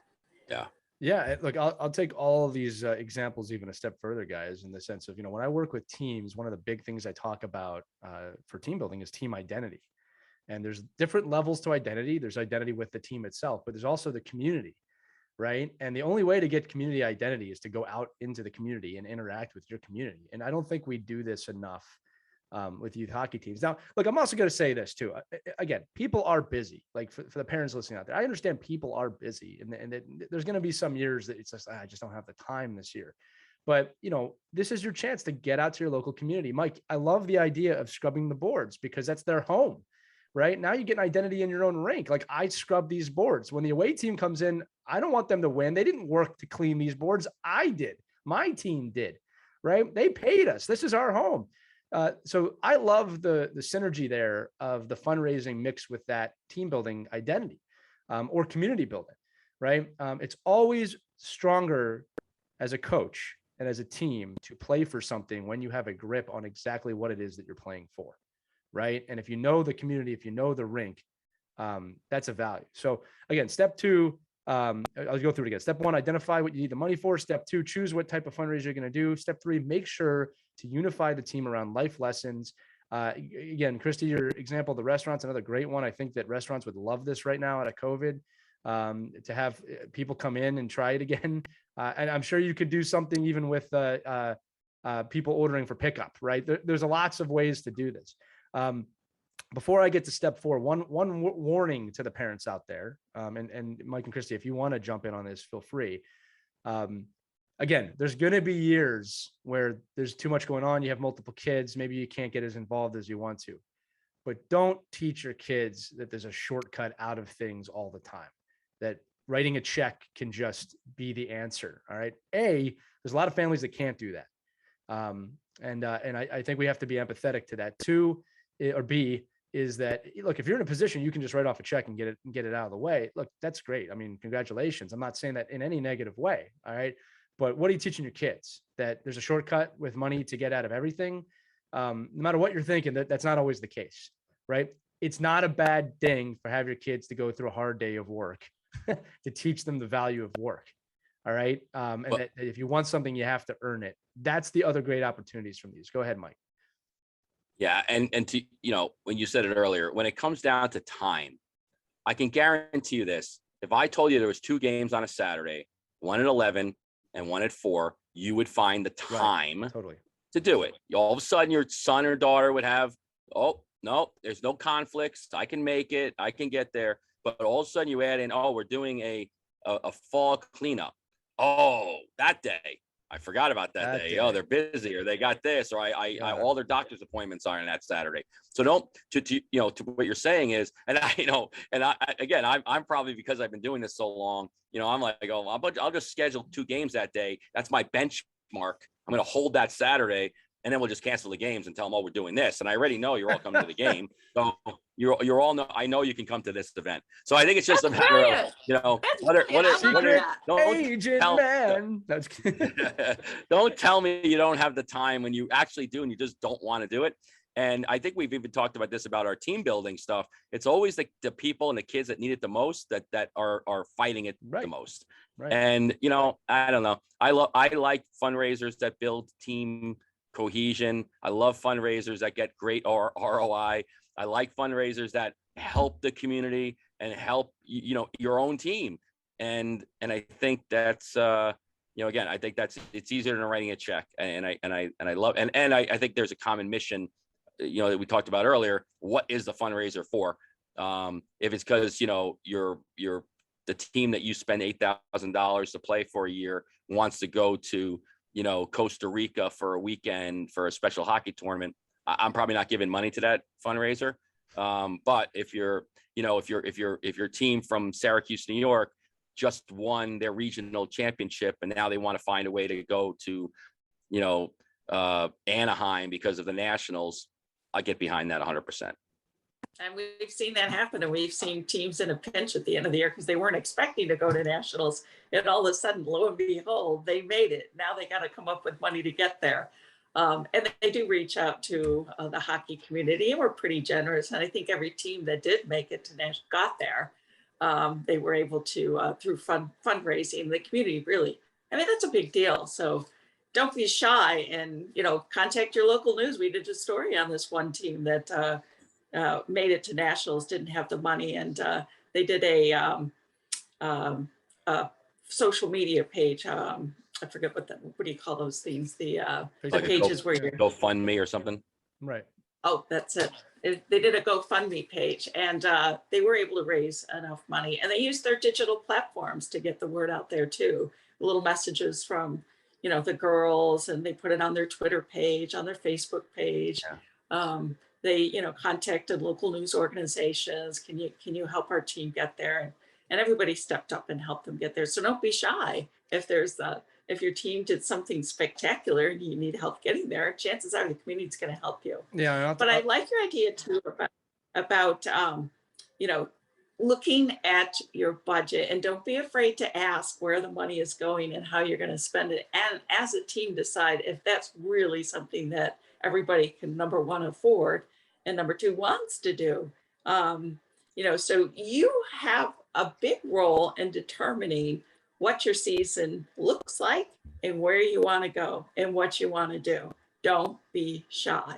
Speaker 3: Yeah.
Speaker 1: Yeah. Look, I'll take all of these examples even a step further, guys, in the sense of, when I work with teams, one of the big things I talk about for team building is team identity. And there's different levels to identity. There's identity with the team itself, but there's also the community, right? And the only way to get community identity is to go out into the community and interact with your community. And I don't think we do this enough with youth hockey teams. Now, look, I'm also going to say this too. Again, people are busy. Like for the parents listening out there, I understand people are busy, and there's going to be some years that it's just, I just don't have the time this year. But, this is your chance to get out to your local community. Mike, I love the idea of scrubbing the boards because that's their home, right? Now you get an identity in your own rink. Like, I scrub these boards. When the away team comes in, I don't want them to win. They didn't work to clean these boards. I did. My team did, right? They paid us. This is our home. So I love the synergy there of the fundraising mixed with that team building identity or community building, right? It's always stronger as a coach and as a team to play for something when you have a grip on exactly what it is that you're playing for, right? And if you know the community, if you know the rink, that's a value. So again, step 2, I'll go through it again. Step 1, identify what you need the money for. Step 2, choose what type of fundraiser you're going to do. Step 3, make sure to unify the team around life lessons. Again, Christie, your example of the restaurants, another great one. I think that restaurants would love this right now out of COVID. to have people come in and try it again. And I'm sure you could do something even with people ordering for pickup, right? There's lots of ways to do this. Before I get to step 4, one warning to the parents out there, and Mike and Christie, if you want to jump in on this, feel free. Again, there's going to be years where there's too much going on. You have multiple kids. Maybe you can't get as involved as you want to, but don't teach your kids that there's a shortcut out of things all the time, that writing a check can just be the answer. All right. There's a lot of families that can't do that. And I think we have to be empathetic to that. 2, or B, is that, look, if you're in a position, you can just write off a check and get it out of the way. Look, that's great. I mean, congratulations. I'm not saying that in any negative way. All right. But what are you teaching your kids? That there's a shortcut with money to get out of everything? No matter what you're thinking, that's not always the case, right? It's not a bad thing for have your kids to go through a hard day of work to teach them the value of work. All right. And that if you want something, you have to earn it. That's the other great opportunities from these. Go ahead, Mike.
Speaker 3: Yeah. And to, when you said it earlier, when it comes down to time, I can guarantee you this. If I told you there was 2 games on a Saturday, one at 11 and one at 4, you would find the time to do it. All of a sudden your son or daughter would have, oh, no, there's no conflicts. I can make it. I can get there. But all of a sudden you add in, oh, we're doing a fall cleanup. Oh, that day. I forgot about that day. Oh, they're busy, or they got this, or I all their doctor's appointments are on that Saturday. So don't to what you're saying is, and I'm probably, because I've been doing this so long, I'm like, oh, I'll just schedule 2 games that day. That's my benchmark. I'm going to hold that Saturday, and then we'll just cancel the games and tell them, oh, we're doing this. And I already know you're all coming to the game. So you're all know, I know you can come to this event. So I think it's just a matter of, don't tell me you don't have the time when you actually do, and you just don't want to do it. And I think we've even talked about this about our team building stuff. It's always the people and the kids that need it the most that are fighting it the most. Right. And, I don't know. I like fundraisers that build team cohesion. I love fundraisers that get great ROI. I like fundraisers that help the community and help, your own team. And I think that's, again, I think it's easier than writing a check. And I love, and I think there's a common mission, that we talked about earlier. What is the fundraiser for? If it's because, you're the team that you spend $8,000 to play for a year wants to go to, Costa Rica for a weekend for a special hockey tournament, I'm probably not giving money to that fundraiser. But if your team from Syracuse, New York just won their regional championship, and now they want to find a way to go to, Anaheim because of the Nationals, I get behind that 100%.
Speaker 2: And we've seen that happen, and we've seen teams in a pinch at the end of the year because they weren't expecting to go to Nationals, and all of a sudden, lo and behold, they made it. Now they got to come up with money to get there. And they do reach out to the hockey community, and we're pretty generous. And I think every team that did make it to National got there. They were able to, through fundraising, the community really, that's a big deal. So don't be shy, and, contact your local news. We did a story on this one team that made it to Nationals, didn't have the money, and they did a social media page. I forget what do you call those things? The pages where you
Speaker 3: GoFundMe or something.
Speaker 1: Right.
Speaker 2: Oh, that's it. They did a GoFundMe page, and they were able to raise enough money, and they used their digital platforms to get the word out there too. Little messages from, the girls, and they put it on their Twitter page, on their Facebook page. Yeah. They, contacted local news organizations. Can you help our team get there? And everybody stepped up and helped them get there. So don't be shy. If your team did something spectacular and you need help getting there, chances are the community's going to help you.
Speaker 1: Yeah.
Speaker 2: But I like your idea too about looking at your budget, and don't be afraid to ask where the money is going and how you're going to spend it. And as a team, decide if that's really something that everybody can, number one, afford, and number two, wants to do. So you have a big role in determining what your season looks like and where you want to go and what you want to do. Don't be shy.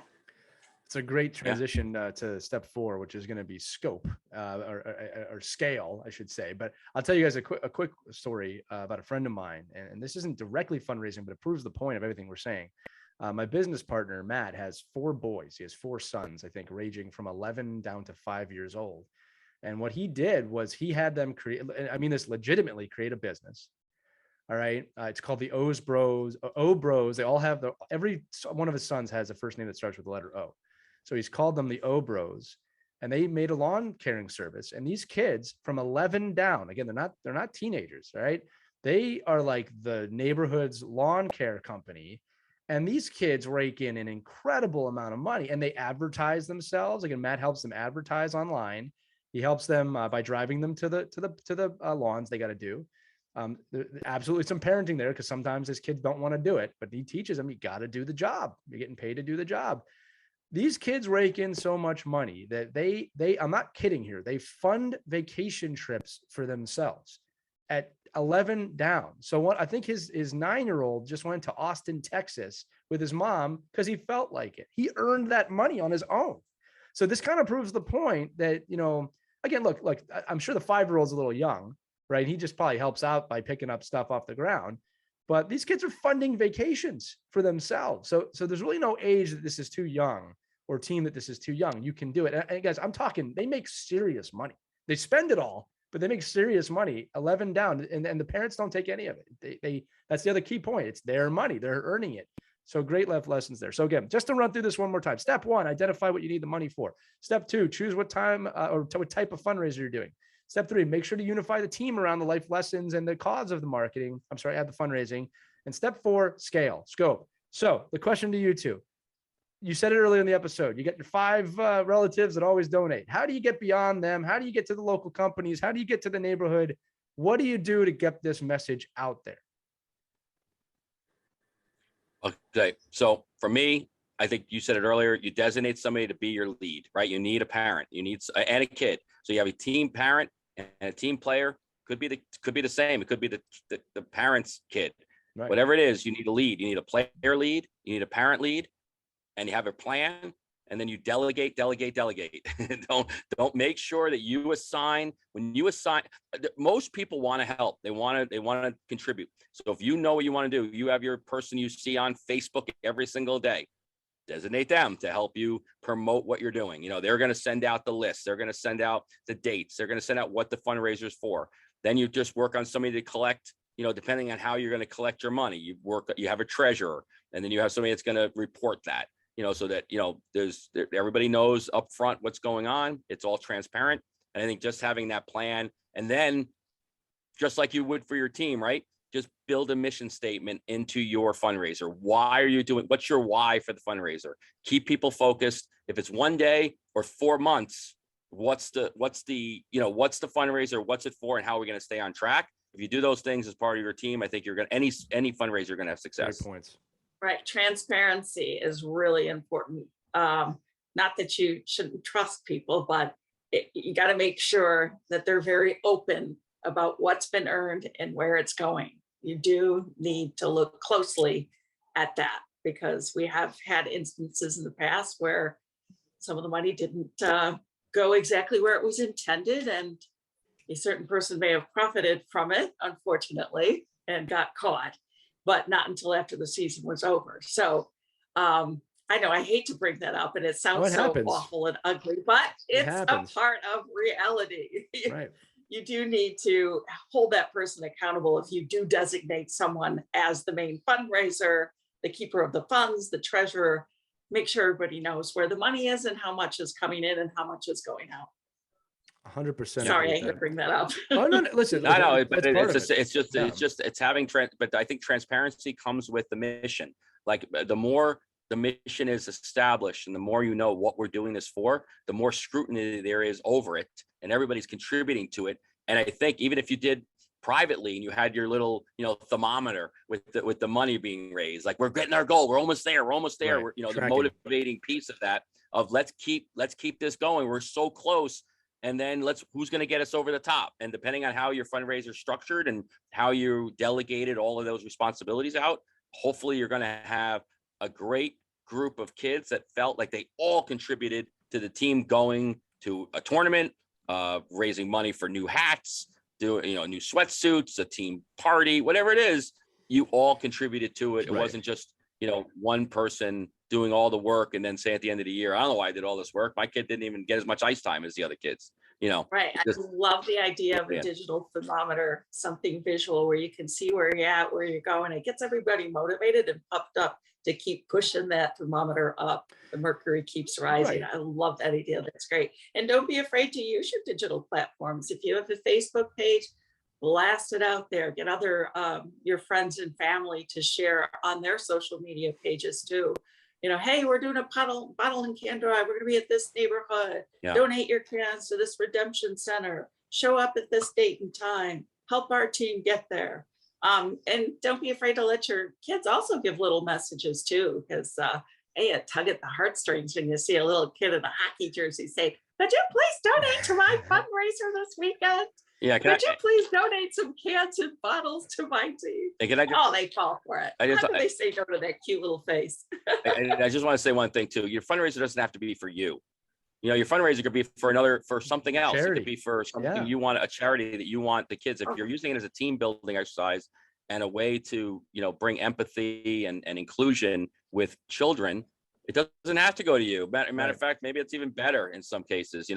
Speaker 1: It's a great
Speaker 3: Yeah.
Speaker 1: transition to step 4, which is going to be scope or scale, I should say. But I'll tell you guys a quick story about a friend of mine, and this isn't directly fundraising, but it proves the point of everything we're saying. My business partner, Matt, has 4 boys. He has 4 sons, I think, ranging from 11 down to 5 years old. And what he did was he had them create, I mean, this legitimately create a business. All right. It's called the O's Bros. O Bros. They all have every one of his sons has a first name that starts with the letter O. So he's called them the O Bros. And they made a lawn caring service. And these kids from 11 down, again, they're not teenagers, right? They are like the neighborhood's lawn care company. And these kids rake in an incredible amount of money, and they advertise themselves. Again, Matt helps them advertise online. He helps them by driving them to the lawns they got to do. Absolutely some parenting there, because sometimes his kids don't want to do it, but he teaches them, you got to do the job. You're getting paid to do the job. These kids rake in so much money that they I'm not kidding here. They fund vacation trips for themselves at 11 down. So what I think his 9-year-old just went to Austin, Texas with his mom because he felt like it. He earned that money on his own. So this kind of proves the point that, again, look, I'm sure the 5-year-old's a little young, right? He just probably helps out by picking up stuff off the ground. But these kids are funding vacations for themselves. So there's really no age that this is too young, or team that this is too young. You can do it. And guys, I'm talking, they make serious money. They spend it all, but they make serious money, 11 down, and the parents don't take any of it. They that's the other key point. It's their money. They're earning it. So great life lessons there. So again, just to run through this one more time. Step 1, identify what you need the money for. Step 2, choose what time or what type of fundraiser you're doing. Step 3, make sure to unify the team around the life lessons and the cause of the marketing. I'm sorry, add the fundraising. And step 4, scale, scope. So the question to you two, you said it earlier in the episode, you get your 5 relatives that always donate. How do you get beyond them? How do you get to the local companies? How do you get to the neighborhood? What do you do to get this message out there?
Speaker 3: Okay. So for me, I think you said it earlier, you designate somebody to be your lead, right? You need a parent, you need and a kid. So you have a team parent and a team player. Could be the same. It could be the parent's kid. Right. Whatever it is, you need a lead. You need a player lead, you need a parent lead, and you have a plan, and then you delegate. Don't make sure that you assign. When you assign, most people want to help. They want to contribute. So if you know what you want to do, you have your person you see on Facebook every single day. Designate them to help you promote what you're doing. They're going to send out the list. They're going to send out the dates. They're going to send out what the fundraiser's for. Then you just work on somebody to collect, depending on how you're going to collect your money. You have a treasurer, and then you have somebody that's going to report that, so that, everybody knows up front what's going on. It's all transparent. And I think just having that plan, and then just like you would for your team, right? Just build a mission statement into your fundraiser. Why are you doing? What's your why for the fundraiser? Keep people focused. If it's 1 day or 4 months, what's the fundraiser? What's it for? And how are we going to stay on track? If you do those things as part of your team, I think you're going to, any fundraiser, you're going to have success.
Speaker 1: Great points.
Speaker 2: Right. Transparency is really important. Not that you shouldn't trust people, but you got to make sure that they're very open about what's been earned and where it's going. You do need to look closely at that, because we have had instances in the past where some of the money didn't go exactly where it was intended, and a certain person may have profited from it, unfortunately, and got caught, but not until after the season was over. So I know I hate to bring that up, and it sounds so awful and ugly, but it's a part of reality.
Speaker 1: Right.
Speaker 2: You do need to hold that person accountable. If you do designate someone as the main fundraiser, the keeper of the funds, the treasurer, make sure everybody knows where the money is and how much is coming in and how much is going out.
Speaker 1: 100%.
Speaker 2: Sorry, I had to bring that up.
Speaker 1: Oh, no, listen.
Speaker 3: I know, but it's having but I think transparency comes with the mission. Like, the more the mission is established and the more you know what we're doing this for, the more scrutiny there is over it, and everybody's contributing to it. And I think even if you did privately and you had your little, thermometer with the money being raised, like, we're getting our goal, we're almost there. Right. We're, the motivating piece of that, of let's keep this going. We're so close. And then who's going to get us over the top? And depending on how your fundraiser is structured and how you delegated all of those responsibilities out, hopefully you're going to have a great group of kids that felt like they all contributed to the team going to a tournament, raising money for new hats, new sweatsuits, a team party, whatever it is, you all contributed to it. It wasn't just, one person doing all the work and then say at the end of the year, I don't know why I did all this work. My kid didn't even get as much ice time as the other kids,
Speaker 2: Right. I love the idea of a digital thermometer, something visual where you can see where you're at, where you're going. It gets everybody motivated and pumped up to keep pushing that thermometer up. The mercury keeps rising. Right. I love that idea. That's great. And don't be afraid to use your digital platforms. If you have a Facebook page, blast it out there. Get other your friends and family to share on their social media pages too. Hey, we're doing a bottle and can drive. We're going to be at this neighborhood. Yeah. Donate your cans to this redemption center. Show up at this date and time. Help our team get there. And don't be afraid to let your kids also give little messages too, because a tug at the heartstrings when you see a little kid in a hockey jersey say, "Could you please donate to my fundraiser this weekend? Yeah, could you please donate some cans and bottles to my team?" They fall for it. How do they say no to that cute little face?
Speaker 3: I just want to say one thing too. Your fundraiser doesn't have to be for you. Your fundraiser could be for something else. Charity. It could be for something you want, a charity that you want the kids. If you're using it as a team building exercise and a way to, bring empathy and inclusion with children, it doesn't have to go to you. Matter of fact, maybe it's even better in some cases.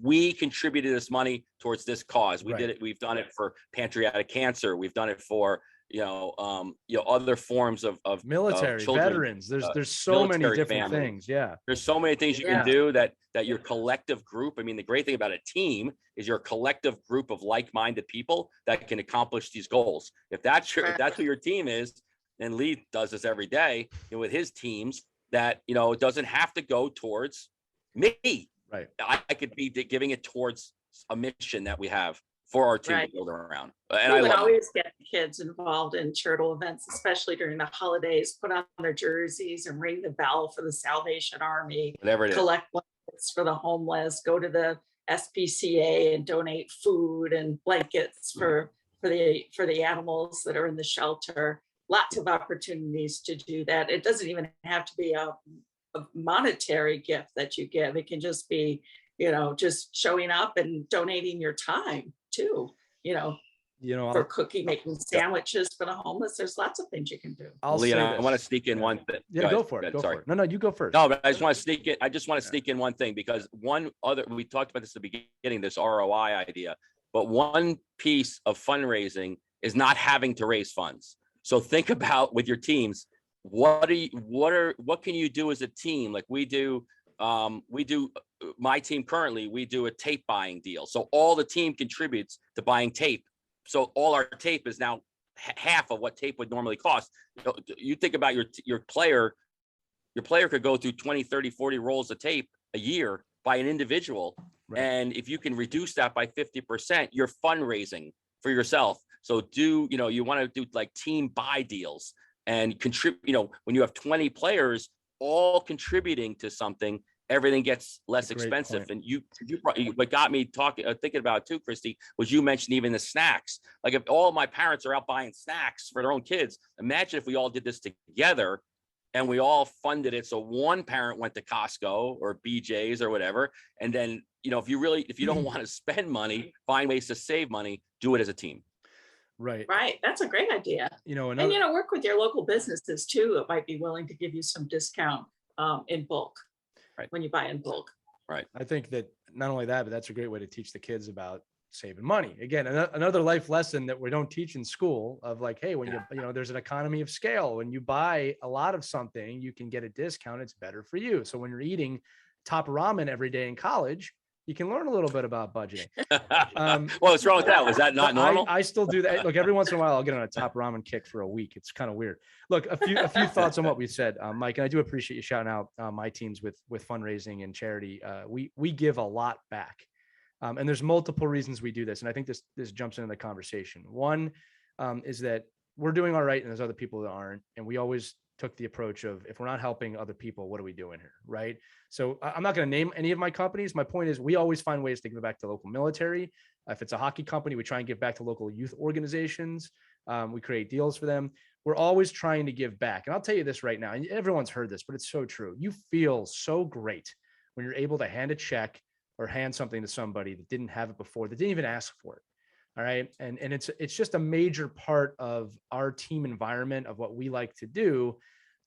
Speaker 3: We contributed this money towards this cause. We did it. We've done it for pancreatic cancer. We've done it for other forms of
Speaker 1: military
Speaker 3: children,
Speaker 1: veterans. There's so many different things. Yeah,
Speaker 3: there's so many things you can do that your collective group. I mean, the great thing about a team is your collective group of like-minded people that can accomplish these goals. If that's who your team is, and Lee does this every day with his teams. That it doesn't have to go towards me.
Speaker 1: Right.
Speaker 3: I could be giving it towards a mission that we have for our team to build around. And
Speaker 2: I would always get kids involved in charitable events, especially during the holidays. Put on their jerseys and ring the bell for the Salvation Army.
Speaker 3: Whatever it is.
Speaker 2: Collect blankets for the homeless. Go to the SPCA and donate food and blankets for the animals that are in the shelter. Lots of opportunities to do that. It doesn't even have to be a monetary gift that you give. It can just be, just showing up and donating your time too, for cooking, making sandwiches for the homeless. There's lots of things you can do.
Speaker 3: I want to sneak in one thing.
Speaker 1: Yeah, go for it. Go for it. No, you go first.
Speaker 3: No, but I just want to sneak in. I just want to sneak in one thing, because we talked about this at the beginning, this ROI idea, but one piece of fundraising is not having to raise funds. So think about with your teams, what can you do as a team? Like we do my team currently, we do a tape buying deal. So all the team contributes to buying tape. So all our tape is now half of what tape would normally cost. You think about your player could go through 20, 30, 40 rolls of tape a year by an individual. Right. And if you can reduce that by 50%, you're fundraising for yourself. So you want to do like team buy deals and contribute, when you have 20 players all contributing to something, everything gets less expensive. Point. And what got me thinking about too, Christie, was you mentioned even the snacks. Like if all my parents are out buying snacks for their own kids, imagine if we all did this together and we all funded it. So one parent went to Costco or BJ's or whatever. And then, if you don't want to spend money, find ways to save money, do it as a team.
Speaker 1: Right.
Speaker 2: That's a great idea. And work with your local businesses too. It might be willing to give you some discount in bulk. Right. When you buy in bulk.
Speaker 3: Right.
Speaker 1: I think that not only that, but that's a great way to teach the kids about saving money. Again, another life lesson that we don't teach in school of like, hey, when there's an economy of scale. When you buy a lot of something, you can get a discount. It's better for you. So when you're eating top ramen every day in college, you can learn a little bit about budgeting.
Speaker 3: What's wrong with that? Was that not normal?
Speaker 1: I still do that. Look, every once in a while, I'll get on a top ramen kick for a week. It's kind of weird. Look, a few thoughts on what we said, Mike, and I do appreciate you shouting out my teams with fundraising and charity. We give a lot back, and there's multiple reasons we do this, and I think this jumps into the conversation. One is that we're doing all right, and there's other people that aren't, and we always took the approach of, if we're not helping other people, what are we doing here? Right. So I'm not going to name any of my companies. My point is we always find ways to give back to local military. If it's a hockey company, we try and give back to local youth organizations. We create deals for them. We're always trying to give back. And I'll tell you this right now, and everyone's heard this, but it's so true. You feel so great when you're able to hand a check or hand something to somebody that didn't have it before, that didn't even ask for it. All right. And it's just a major part of our team environment, of what we like to do.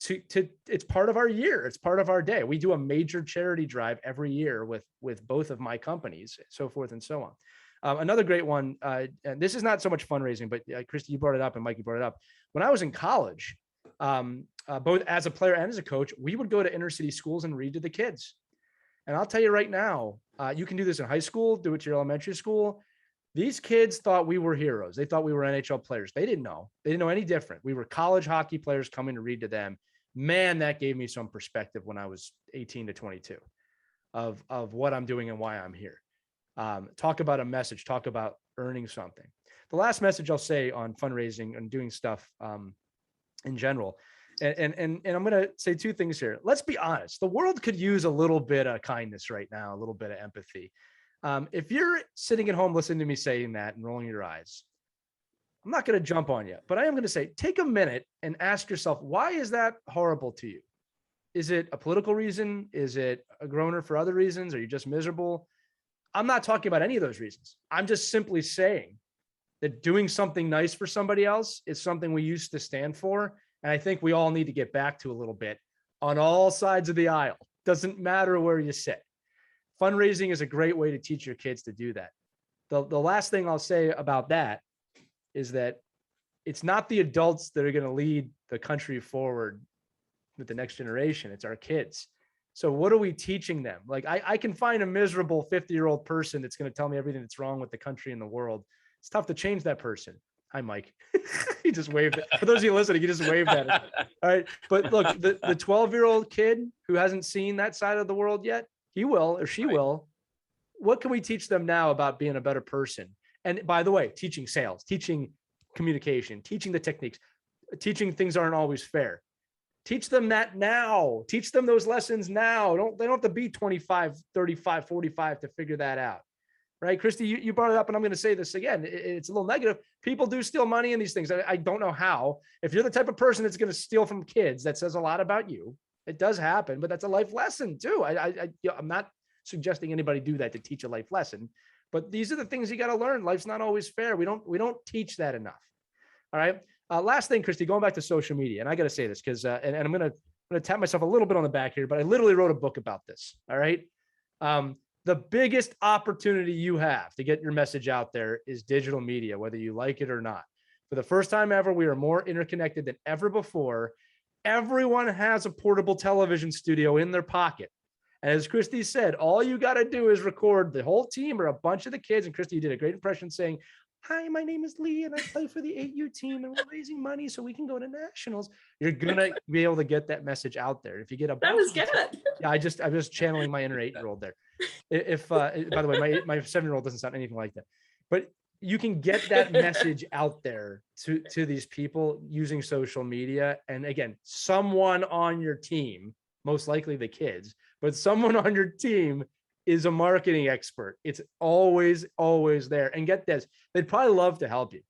Speaker 1: It's part of our year. It's part of our day. We do a major charity drive every year with both of my companies, so forth and so on. Another great one, and this is not so much fundraising, but Christie, you brought it up, and Mike, you brought it up. When I was in college, both as a player and as a coach, we would go to inner city schools and read to the kids. And I'll tell you right now, you can do this in high school, do it to your elementary school. These kids thought we were heroes. They thought we were NHL players. They didn't know. They didn't know any different. We were college hockey players coming to read to them. Man, that gave me some perspective when I was 18 to 22 of what I'm doing and why I'm here. Talk about a message, talk about earning something. The last message I'll say on fundraising and doing stuff in general, and I'm going to say two things here. Let's be honest. The world could use a little bit of kindness right now, a little bit of empathy. If you're sitting at home listening to me saying that and rolling your eyes, I'm not going to jump on you, but I am going to say, take a minute and ask yourself, why is that horrible to you? Is it a political reason? Is it a groaner for other reasons? Are you just miserable? I'm not talking about any of those reasons. I'm just simply saying that doing something nice for somebody else is something we used to stand for. And I think we all need to get back to a little bit on all sides of the aisle. Doesn't matter where you sit. Fundraising is a great way to teach your kids to do that. The last thing I'll say about that is that it's not the adults that are going to lead the country forward with the next generation. It's our kids. So what are we teaching them? Like I can find a miserable 50-year-old person that's going to tell me everything that's wrong with the country and the world. It's tough to change that person. Hi, Mike. He just waved it. For those of you listening, he just waved at it. All right. But look, the 12-year-old kid who hasn't seen that side of the world yet, he will, or she will. What can we teach them now about being a better person? And by the way, teaching sales, teaching communication, teaching the techniques, teaching things aren't always fair. Teach them that now. Teach them those lessons now. They don't have to be 25, 35, 45 to figure that out. Right? Christie, you brought it up, and I'm going to say this again. It's a little negative. People do steal money in these things. I don't know how. If you're the type of person that's going to steal from kids, that says a lot about you. It does happen, but that's a life lesson too. I'm not suggesting anybody do that to teach a life lesson, but these are the things you got to learn. Life's not always fair. We don't teach that enough. All right. Last thing, Christie, going back to social media, and I got to say this because, and I'm going to tap myself a little bit on the back here, but I literally wrote a book about this. All right. The biggest opportunity you have to get your message out there is digital media, whether you like it or not. For the first time ever, we are more interconnected than ever before. Everyone has a portable television studio in their pocket. And as Christie said, all you got to do is record the whole team or a bunch of the kids. And Christie, you did a great impression saying, "Hi, my name is Lee and I play for the 8U team and we're raising money so we can go to nationals." You're going to be able to get that message out there. If you get a
Speaker 2: That was good.
Speaker 1: Yeah, I'm just channeling my inner 8-year-old there. If by the way, my 7-year-old doesn't sound anything like that, but you can get that message out there to these people using social media. And again, someone on your team, most likely the kids, but someone on your team is a marketing expert. It's always there. And get this, they'd probably love to help you.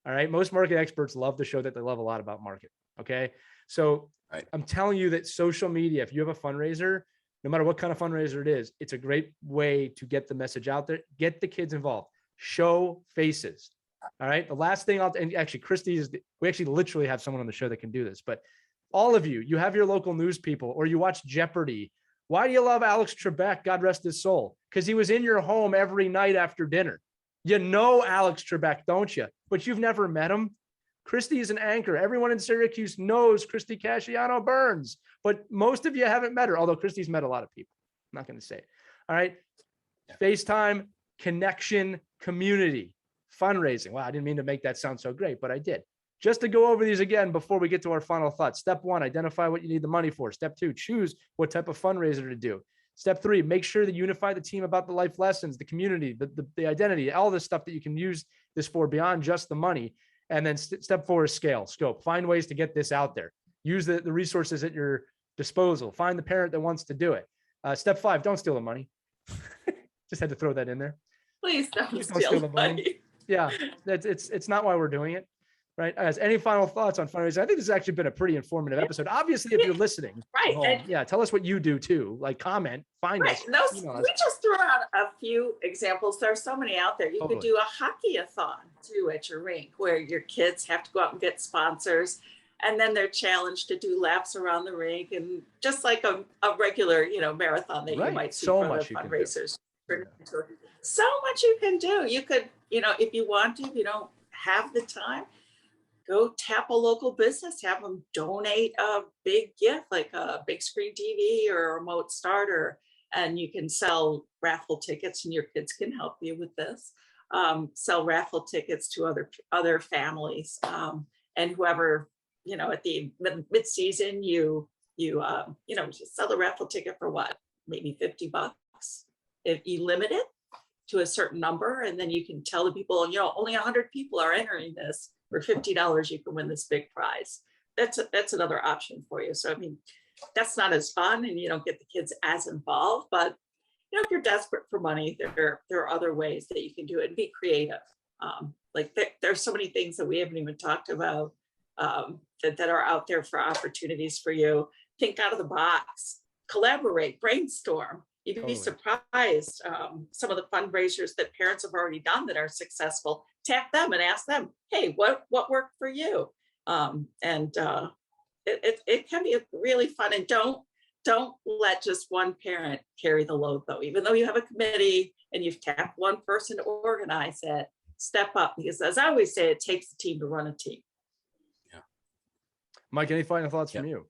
Speaker 1: All right. Most market experts love to show that they love a lot about market. Okay. So right. I'm telling you that social media, if you have a fundraiser, no matter what kind of fundraiser it is, it's a great way to get the message out there, get the kids involved, show faces. All right. The last thing and actually Christie we actually literally have someone on the show that can do this, but all of you have your local news people or you watch Jeopardy. Why do you love Alex Trebek? God rest his soul. Because he was in your home every night after dinner. You know Alex Trebek, don't you? But you've never met him. Christie is an anchor. Everyone in Syracuse knows Christie Casciano-Burns, but most of you haven't met her, although Christie's met a lot of people. I'm not going to say it. All right. Yeah. FaceTime, connection, community, fundraising. Wow, I didn't mean to make that sound so great, but I did. Just to go over these again before we get to our final thoughts. Step 1, identify what you need the money for. Step 2, choose what type of fundraiser to do. Step 3, make sure that you unify the team about the life lessons, the community, the identity, all this stuff that you can use this for beyond just the money. And then step 4 is scale, scope. Find ways to get this out there. Use the resources at your disposal. Find the parent that wants to do it. Step 5, don't steal the money. Just had to throw that in there.
Speaker 2: Please don't steal the money.
Speaker 1: Yeah, it's not why we're doing it. Right. As any final thoughts on fundraising? I think this has actually been a pretty informative episode. Obviously, if you're listening,
Speaker 2: Right.
Speaker 1: yeah, tell us what you do too. Like, comment, find us.
Speaker 2: We just threw out a few examples. There are so many out there. You could do a hockey-a-thon too at your rink, where your kids have to go out and get sponsors, and then they're challenged to do laps around the rink, and just like a regular, marathon that you might see for the fundraisers. So much you can do. You could, if you want to, if you don't have the time, go tap a local business, have them donate a big gift, like a big screen TV or a remote starter, and you can sell raffle tickets, and your kids can help you with this. Sell raffle tickets to other families, and whoever, at the mid-season, you just sell the raffle ticket for what, maybe $50. If you limit it to a certain number, and then you can tell the people, only 100 people are entering this. For $50, you can win this big prize. That's another option for you. So, I mean, that's not as fun, and you don't get the kids as involved, but if you're desperate for money, there are other ways that you can do it and be creative. Like there's so many things that we haven't even talked about that are out there for opportunities for you. Think out of the box, collaborate, brainstorm. You'd be surprised. Some of the fundraisers that parents have already done that are successful, tap them and ask them, hey, what worked for you? It can be really fun. And don't let just one parent carry the load, though. Even though you have a committee and you've tapped one person to organize it, step up, because as I always say, it takes a team to run a team.
Speaker 3: Yeah.
Speaker 1: Mike, any final thoughts from you?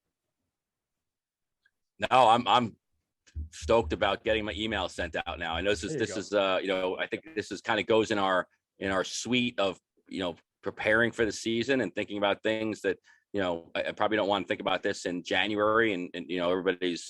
Speaker 3: No, I'm stoked about getting my email sent out now. I know this is I think this is kind of goes in our suite of preparing for the season and thinking about things that I probably don't want to think about this in January, and everybody's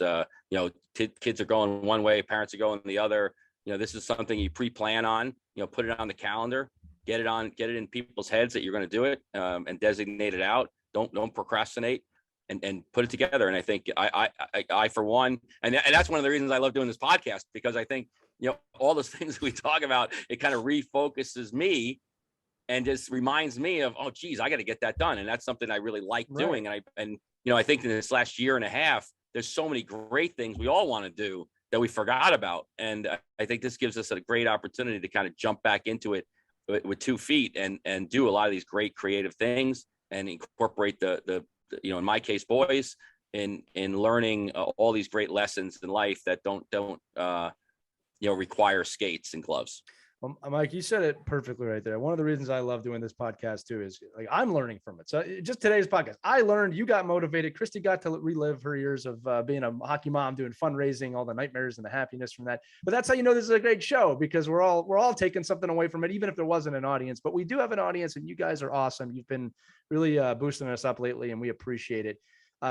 Speaker 3: kids are going one way, parents are going the other. This is something you pre-plan on, put it on the calendar, get it in people's heads that you're going to do it, and designate it out. Don't procrastinate. And put it together. And I think I for one, and that's one of the reasons I love doing this podcast, because I think, all those things we talk about, it kind of refocuses me and just reminds me of, oh, geez, I got to get that done. And that's something I really like doing. And I think in this last year and a half, there's so many great things we all want to do that we forgot about. And I think this gives us a great opportunity to kind of jump back into it with 2 feet and do a lot of these great creative things and incorporate the in my case, boys, in learning all these great lessons in life that don't require skates and gloves.
Speaker 1: Well, Mike, you said it perfectly right there. One of the reasons I love doing this podcast too is like I'm learning from it. So just today's podcast, I learned, you got motivated. Christie got to relive her years of being a hockey mom, doing fundraising, all the nightmares and the happiness from that. But that's how you know this is a great show, because we're all taking something away from it, even if there wasn't an audience. But we do have an audience, and you guys are awesome. You've been really boosting us up lately, and we appreciate it.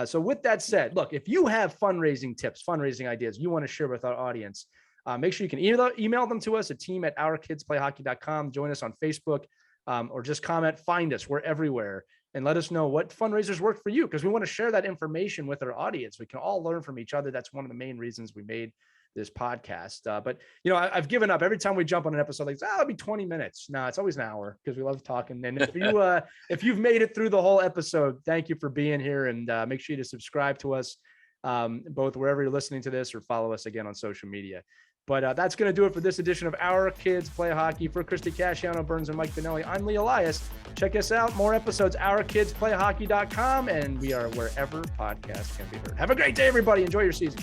Speaker 1: So with that said, look, if you have fundraising tips, fundraising ideas you want to share with our audience, make sure you can email them to us at team@ourkidsplayhockey.com. Join us on Facebook, or just comment, find us. We're everywhere, and let us know what fundraisers work for you, because we want to share that information with our audience. We can all learn from each other. That's one of the main reasons we made this podcast. But I've given up every time we jump on an episode. Like, it'll be 20 minutes. No, it's always an hour, because we love talking. And if you've made it through the whole episode, thank you for being here, and make sure you to subscribe to us, both wherever you're listening to this, or follow us again on social media. But that's going to do it for this edition of Our Kids Play Hockey. For Christie Casciano, Burns, and Mike Benelli, I'm Lee Elias. Check us out. More episodes, ourkidsplayhockey.com, and we are wherever podcasts can be heard. Have a great day, everybody. Enjoy your season.